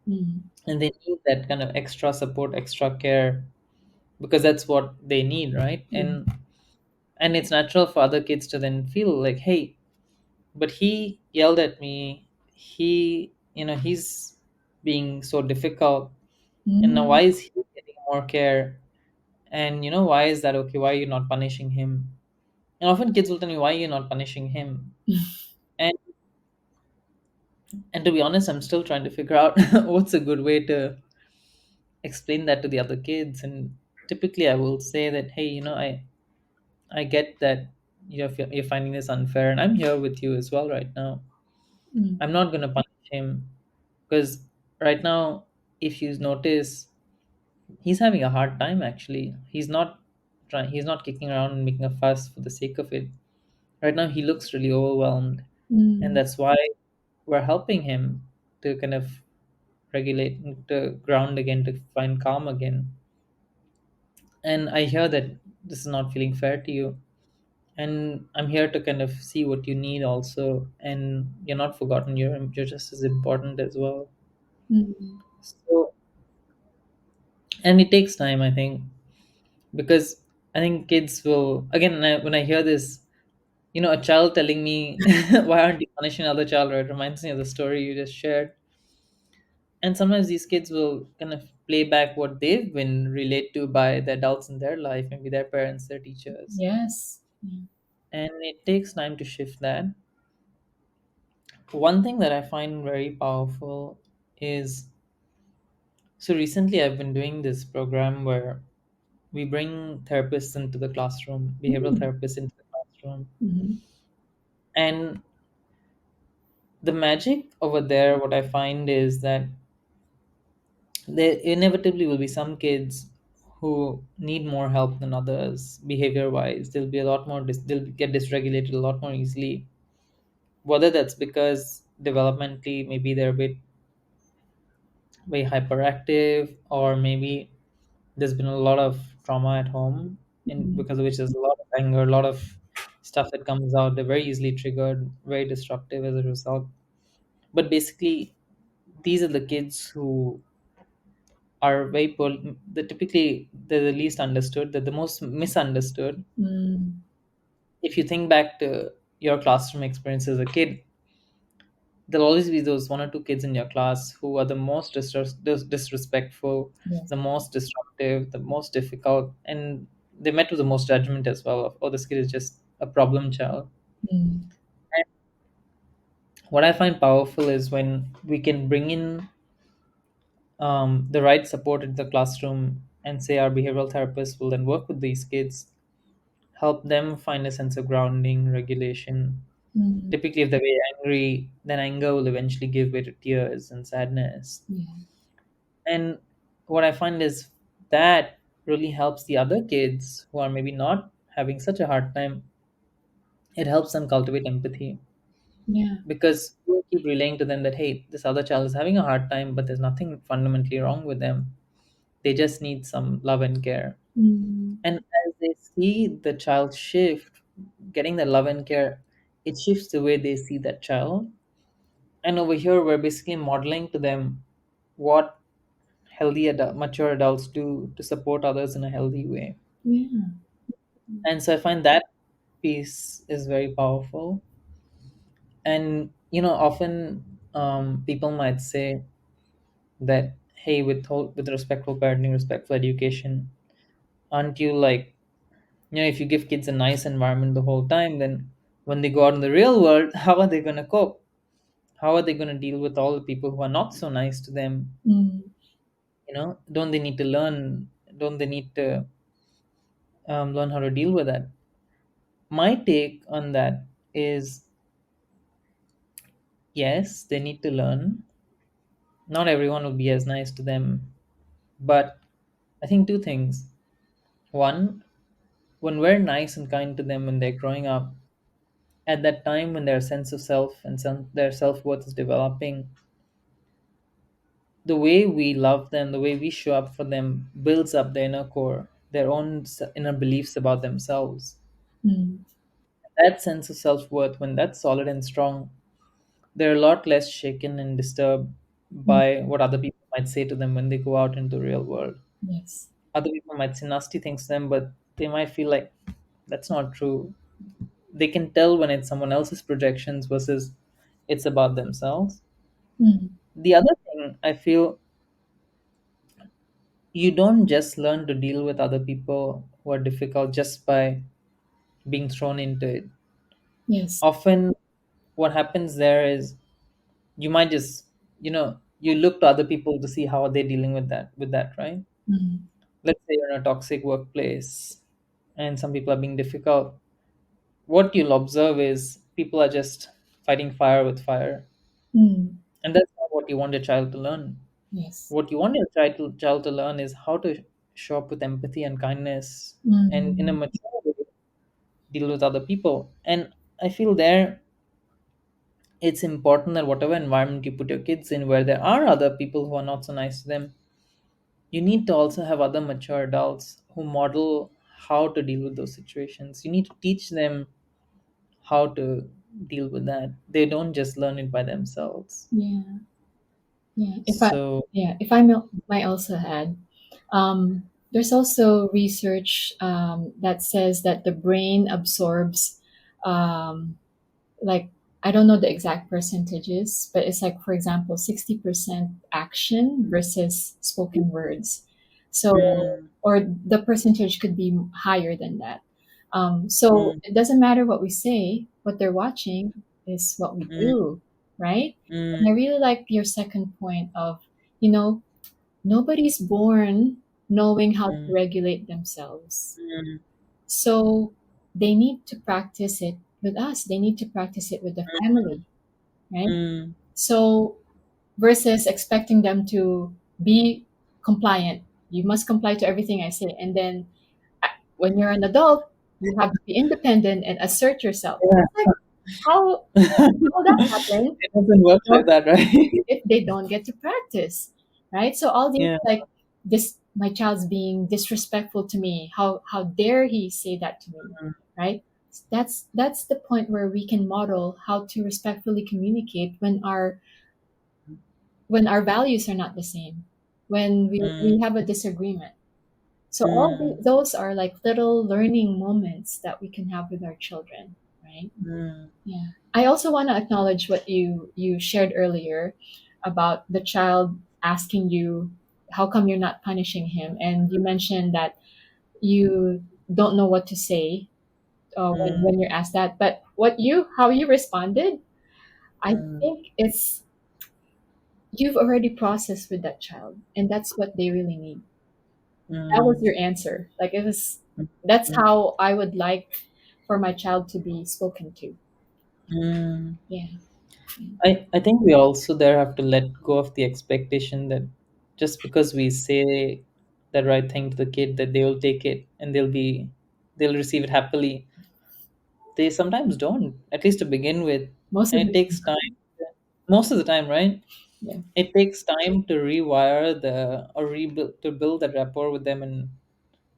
mm, and they need that kind of extra support, extra care, because that's what they need, right? mm, And it's natural for other kids to then feel like, hey, but he yelled at me. He's being so difficult, and now why mm, is he getting more care? And why is that okay? Why are you not punishing him? And often kids will tell me, why are you not punishing him? And and to be honest, I'm still trying to figure out what's a good way to explain that to the other kids. And typically I will say that, hey, I get that you're finding this unfair, and I'm here with you as well right now. mm, I'm not going to punish him because right now, if you notice, he's having a hard time actually. He's not kicking around and making a fuss for the sake of it. Right now he looks really overwhelmed, and mm, that's why we're helping him to kind of regulate, to ground again, to find calm again. And I hear that this is not feeling fair to you, and I'm here to kind of see what you need also, and you're not forgotten. You're just as important as well. mm. So, and it takes time, I think, because I think kids will again when I hear this, a child telling me, why aren't you punishing another child, right? Reminds me of the story you just shared. And sometimes these kids will kind of play back what they've been relayed to by the adults in their life, maybe their parents, their teachers. Yes. Yeah. And it takes time to shift that. One thing that I find very powerful is, so recently I've been doing this program where we bring therapists into the classroom, behavioral Mm, therapists into the classroom. mhm, And the magic over there, what I find is that there inevitably will be some kids who need more help than others behavior wise. They'll be a lot more they'll get dysregulated a lot more easily, whether that's because developmentally maybe they're a bit very hyperactive, or maybe there's been a lot of trauma at home, and mhm, because of which there's a lot of anger, a lot of stuff that comes out. They're very easily triggered, very destructive as a result. But basically, these are the kids who are they're the least understood, they're the most misunderstood. mm. If you think back to your classroom experience as a kid, there'll always be those one or two kids in your class who are the most disrespectful, Yes. the most disruptive, the most difficult, and they met with the most judgment as well of, oh, this kid is just a problem child. Mm, And what I find powerful is when we can bring in the right support in the classroom, and say our behavioral therapists will then work with these kids, help them find a sense of grounding, regulation. mm. Typically, if they're very angry, then anger will eventually give way to tears and sadness. Yeah. And what I find is that really helps the other kids who are maybe not having such a hard time. It helps them cultivate empathy, Yeah. because you keep relaying to them that, hey, this other child is having a hard time, but there's nothing fundamentally wrong with them. They just need some love and care. Mm, And as they see the child shift, getting the love and care, it shifts the way they see that child. And over here, we're basically modeling to them what mature adults do to support others in a healthy way. yeah. And so I find that piece is very powerful. And often people might say that, hey, with respectful parenting, respectful education, aren't you like, if you give kids a nice environment the whole time, then when they go out in the real world, how are they going to cope? How are they going to deal with all the people who are not so nice to them? Mm. Don't they need to learn? Don't they need to learn how to deal with that? My take on that is yes, they need to learn. Not everyone will be as nice to them, but I think two things. One, when we're nice and kind to them when they're growing up, at that time when their sense of self and their self worth is developing, the way we love them, the way we show up for them, builds up their inner core, their own inner beliefs about themselves. Mm. That sense of self worth, when that's solid and strong, they're a lot less shaken and disturbed Mm. by what other people might say to them when they go out into the real world. Yes. Other people might say nasty things to them, but they might feel like that's not true. They can tell when it's someone else's projections versus it's about themselves. Mm. The other thing I feel, you don't just learn to deal with other people who are difficult just by being thrown into it. Yes. Often, what happens there is you might just, you look to other people to see how are they dealing with that, right? Mm. Let's say you're in a toxic workplace and some people are being difficult. What you'll observe is people are just fighting fire with fire, Mm. and that's not what you want your child to learn. Yes. What you want your child to learn is how to show up with empathy and kindness and in a Mm. mature way deal with other people. And I feel there it's important that whatever environment you put your kids in where there are other people who are not so nice to them, you need to also have other mature adults who model how to deal with those situations. You need to teach them how to deal with that. They don't just learn it by themselves. Yeah. Yeah. So, If I might also add, there's also research that says that the brain absorbs um, like I don't know the exact percentages, but it's like for example, 60% action versus spoken words. So mm, or the percentage could be higher than that. So mm, it doesn't matter what we say, what they're watching is what we mm, do, right? mm, And I really like your second point of, you know, nobody's born knowing how to mm, regulate themselves. mm, So they need to practice it with us. They need to practice it with the family, right? mm, So versus expecting them to be compliant. You must comply to everything I say. And then when you're an adult, you have to be independent and assert yourself. yeah. Like how how that happen? It doesn't work like that, right? If they don't get to practice, right? So all these Yeah. like this, my child's being disrespectful to me. How dare he say that to me, Mm, right? That's the point where we can model how to respectfully communicate when our values are not the same, when we mm, have a disagreement. So mm, those are like little learning moments that we can have with our children, right? mm, Yeah. I also want to acknowledge what you shared earlier about the child asking you, how come you're not punishing him? And you mentioned that you don't know what to say when mm, you're asked that. But how you responded, I mm, think it's you've already processed with that child, and that's what they really need. That was mm, your answer. Like it was. mm, That's mm, how I would like for my child to be spoken to. mm. Yeah. Yeah. I think we also there have to let go of the expectation that just because we say the right thing to the kid that they will take it and they'll receive it happily. They sometimes don't, at least to begin with. Most And of it the takes time. Most of the time, right? yeah. It takes time to rewire the or rebuild to build that rapport with them, and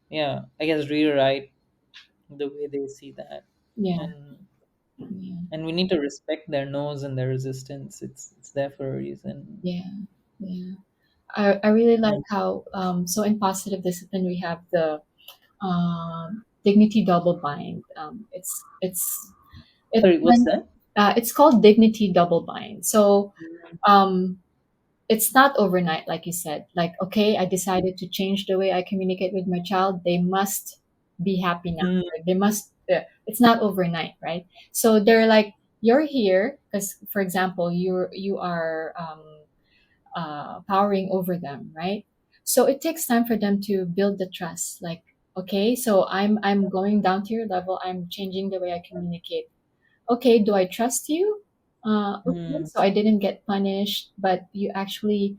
yeah, I guess rewrite the way they see that. Yeah. And Yeah. and we need to respect their no's and their resistance. It's there for a reason. Yeah. Yeah. I really like Mm. how so in positive discipline we have the dignity double bind. It's Sorry, what's when that? it's called dignity double bind. So um, it's not overnight, like you said. Like okay, I decided to change the way I communicate with my child. They must be happy now. Mm, Like, they must. It's not overnight, right? So they're like you're here because, for example, you are powering over them, right? So it takes time for them to build the trust. Like, okay, so I'm going down to your level. I'm changing the way I communicate. Okay, do I trust you? Okay, Mm, so I didn't get punished, but you actually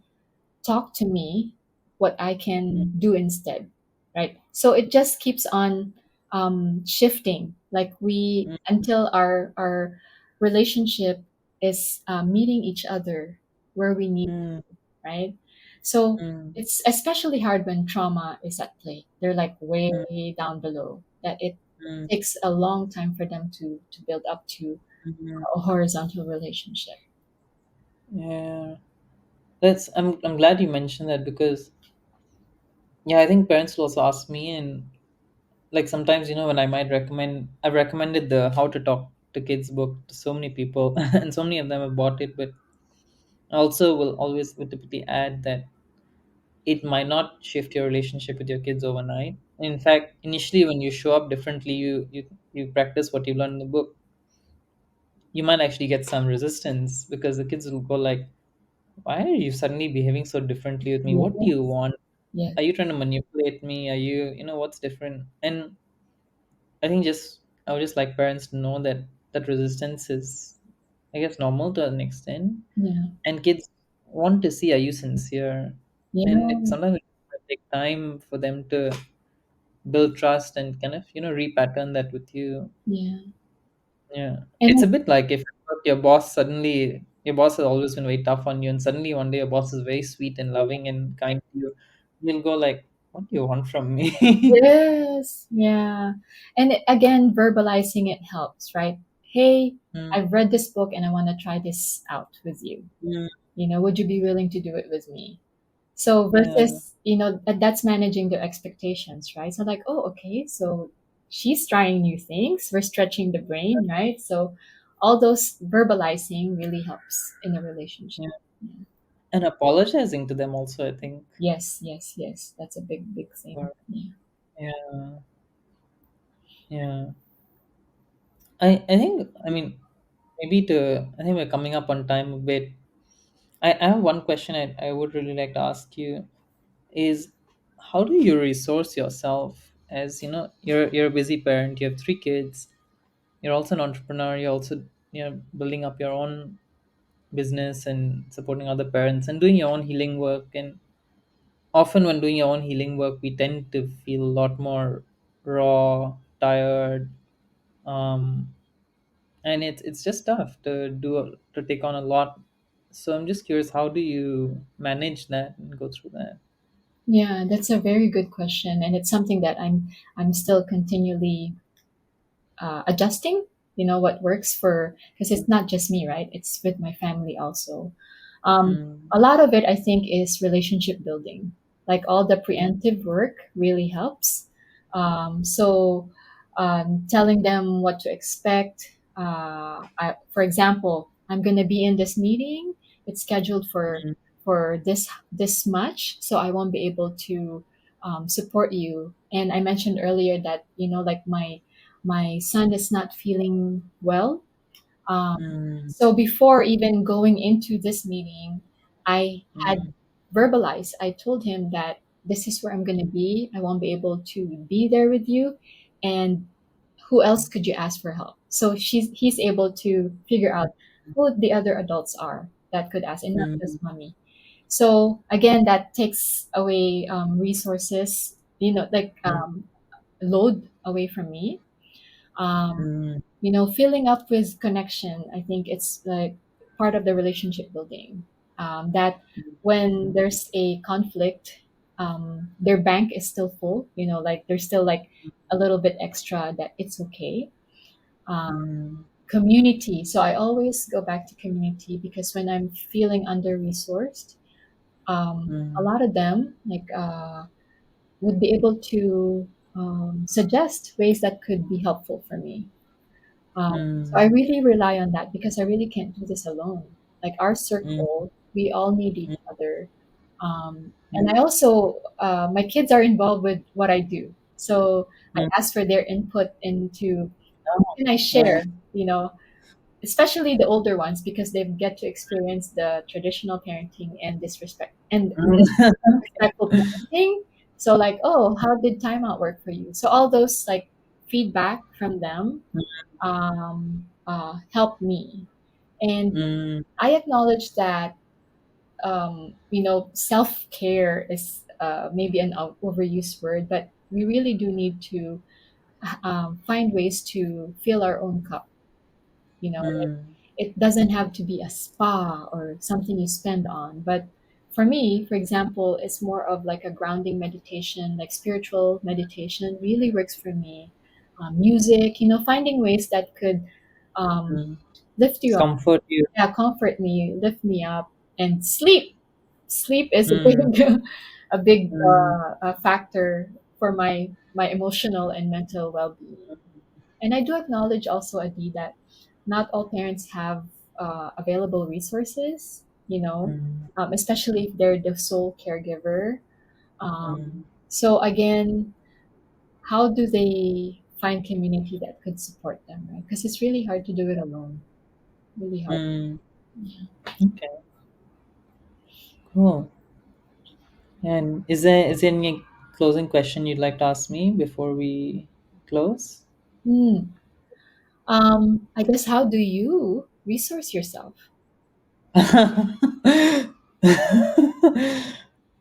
talk to me what I mm, can do instead, right? So it just keeps on shifting, like we mm, until our relationship is meeting each other where we need, mm, right? So mm, it's especially hard when trauma is at play. They're like mm, way down below. That it mm, takes a long time for them to build up to mm. a horizontal relationship. Yeah, I'm glad you mentioned that because yeah, I think parents will also ask me, and like sometimes when I've recommended the How to Talk to Kids book to so many people, and so many of them have bought it, but I also will always would typically add that it might not shift your relationship with your kids overnight. In fact, initially when you show up differently, you practice what you learn in the book, you might actually get some resistance because the kids will go like, why are you suddenly behaving so differently with me? What do you Yes, want? yes, Are you trying to manipulate me? Are you what's different? And I think just I would just like parents to know that that resistance is, I guess, normal to an extent, yeah, and kids want to see, are you sincere? And it yeah, sometimes it might take time for them to build trust and kind of repattern that with you. yeah. Yeah, it's a And bit like if your boss suddenly, your boss has always been very tough on you, and suddenly one day your boss is very sweet and loving and kind to you, you'll go like, what do you want from me? yes, yeah. And again, verbalizing it helps, right? Hey, Mm, I've read this book and I want to try this out with you. mm, Would you be willing to do it with me? So yeah, versus, that's managing their expectations, right? So like, oh, okay, so she's trying new things. We're stretching the brain, right? So all those verbalizing really helps in a relationship. yeah. Yeah. And apologizing to them also, I think. Yes, yes, yes. That's a big, big thing. Or, Yeah. yeah, yeah. I think, I mean, maybe I think we're coming up on time a bit. I have one question I would really like to ask you is, how do you resource yourself? As you're a busy parent, you have three kids, you're also an entrepreneur, you're also building up your own business and supporting other parents and doing your own healing work. And often when doing your own healing work, we tend to feel a lot more raw, tired, um, and it's just tough to take on a lot. So I'm just curious, how do you manage that and go through that? Yeah, that's a very good question, and it's something that I'm still continually adjusting. What works for, because it's not just me, right? It's with my family also. Mm, A lot of it, I think, is relationship building. Like all the mm, preemptive work really helps. So telling them what to expect. For example, I'm going to be in this meeting. It's scheduled mm, for this much, so I won't be able to support you. And I mentioned earlier that like my son is not feeling well. mm, So before even going into this meeting, I had mm, verbalized. I told him that this is where I'm going to be. I won't be able to be there with you, and who else could you ask for help? So he's able to figure out who the other adults are that could ask, and not mm, just mommy. So again, that takes away resources, like mm, load away from me. Um, mm, filling up with connection, I think it's like part of the relationship building. That when mm, there's a conflict, their bank is still full, like there's still like a little bit extra, that it's okay. Um, mm, Community. So I always go back to community because when I'm feeling under resourced, a mm, lot of them like would be able to suggest ways that could be helpful for me. So I mm, really rely on that because I really can't do this alone. Like our mm, circle, we all need each mm, other. And mm, I also, my kids are involved with what I do. So I mm. ask for their input into Oh, can I nice. share, you know, especially the older ones, because they get to experience the traditional parenting and disrespect and Mm. respectful parenting. So like, oh, how did timeout work for you? So all those like feedback from them helped me. And Mm. I acknowledge that self care is maybe an overused word, but we really do need to find ways to fill our own cup. Mm. It doesn't have to be a spa or something you spend on, but for me, for example, it's more of like a grounding meditation, like spiritual meditation really works for me. Music, finding ways that could um, Mm. lift you up, Comfort you. yeah, comfort me, lift me up, and sleep. Sleep is a Mm. big, a big Mm. factor for my emotional and mental well-being. And I do acknowledge also, Adi, that not all parents have available resources, Mm. especially if they're the sole caregiver. Mm. So again, how do they find community that could support them, right? Because it's really hard to do it alone. Really hard. Mm. Yeah. Okay, cool. And is there any closing question you'd like to ask me before we close? Hmm. I guess how do you resource yourself?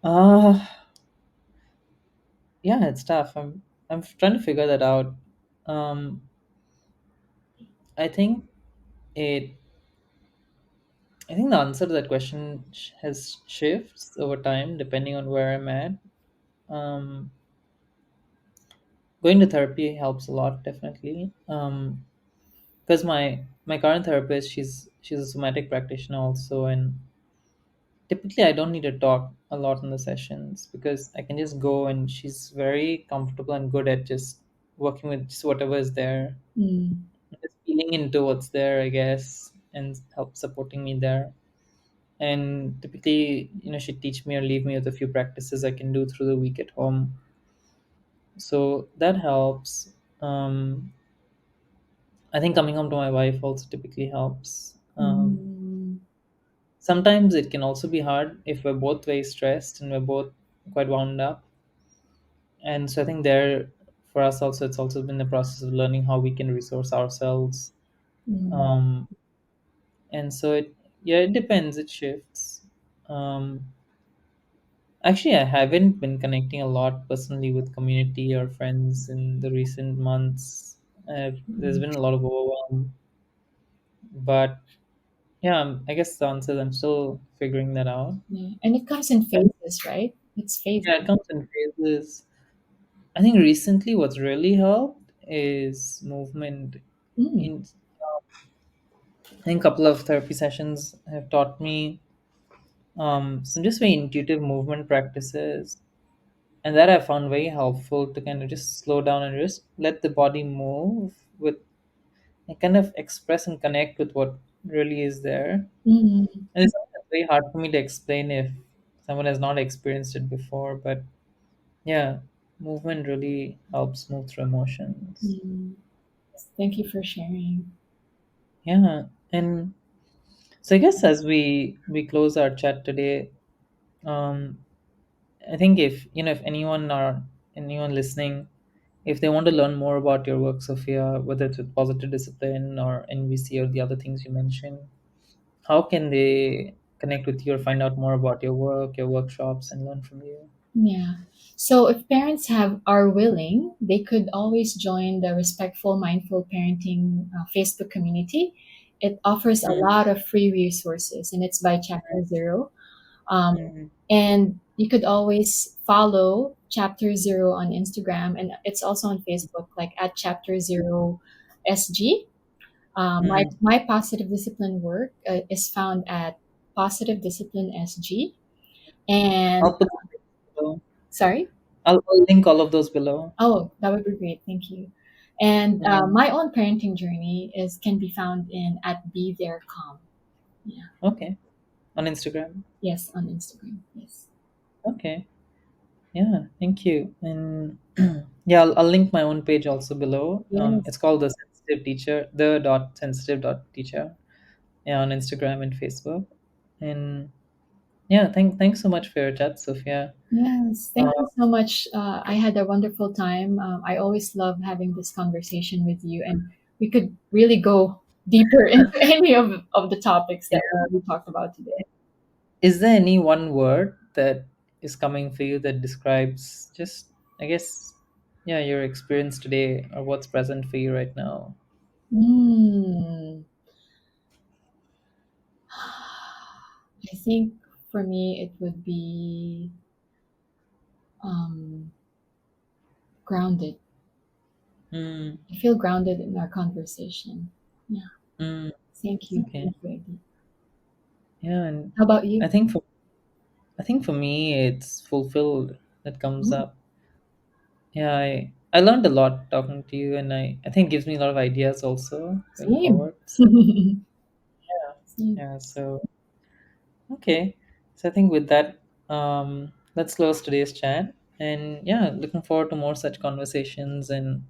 uh yeah, it's tough. I'm trying to figure that out. Um I think it I think the answer to that question has shifts over time depending on where I'm at. Um Going to therapy helps a lot, definitely. Because my current therapist, she's a somatic practitioner also, and typically I don't need to talk a lot in the sessions because I can just go and she's very comfortable and good at just working with just whatever is there, Hmm. just feeling into what's there, I guess, and help supporting me there. And typically, she'd teach me or leave me with a few practices I can do through the week at home. So that helps. I think coming home to my wife also typically helps. Hmm. Sometimes it can also be hard if we're both very stressed and we're both quite wound up. And so I think there, for us also, it's also been the process of learning how we can resource ourselves. Hmm. Um, and so yeah, it depends. It shifts. Um, Actually, I haven't been connecting a lot personally with community or friends in the recent months. There's been a lot of overwhelm, but yeah, I guess the answer is I'm still figuring that out. Yeah. And it comes in And phases, right? It's phases. yeah, it comes in phases. I think recently what's really helped is movement. Mm. In I think a couple of therapy sessions have taught me some just very intuitive movement practices, and that I found very helpful to kind of just slow down and just let the body move with and kind of express and connect with what really is there. Mm. And it's very hard for me to explain if someone has not experienced it before, but yeah, movement really helps move through emotions. Mm. Thank you for sharing. Yeah, and so I guess as we close our chat today, um, I think if anyone or anyone listening, if they want to learn more about your work, Sophia, whether it's with positive discipline or NVC or the other things you mentioned, how can they connect with you or find out more about your work, your workshops, and learn from you? Yeah. So if parents are willing, they could always join the Respectful Mindful Parenting Facebook community. It offers a Mm, lot of free resources, and it's by Chapter Zero. Um, mm, and you could always follow Chapter Zero on Instagram, and it's also on Facebook, like at Chapter Zero SG. mm. My positive discipline work is found at Positive Discipline SG. And I'll put the links below. sorry. I'll link all of those below. Oh, that would be great. Thank you. And Mm, my own parenting journey is can be found in at Be There Calm. Yeah. okay, on Instagram. Yes, on Instagram. Yes. Okay. Yeah, thank you. And yeah, I'll link my own page also below. It's Yes. called the sensitive teacher, the dot sensitive dot teacher, yeah, on Instagram and Facebook. And yeah, thanks so much for your chat, Sophia. Yes, Uh, thank you so much. I had a wonderful time. I always love having this conversation with you, and we could really go deeper into any of the topics yeah. that we talked about today. Is there any one word that is coming for you that describes just, I guess, yeah, your experience today or what's present for you right now? Hmm. I think for me it would be um, grounded. Mm, I feel grounded in our conversation. Yeah. mm, Thank you. okay. Thank you, Eddie. Yeah, and How about I you? think for I think for me it's fulfilled that comes Mm, up. Yeah, I learned a lot talking to you, and I think it gives me a lot of ideas also going same. forward. So yeah, Same. yeah. So okay, so I think with that, let's close today's chat. And yeah, looking forward to more such conversations and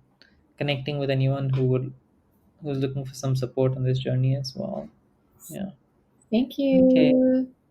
connecting with anyone who's looking for some support on this journey as well. Yeah. Thank Okay. you.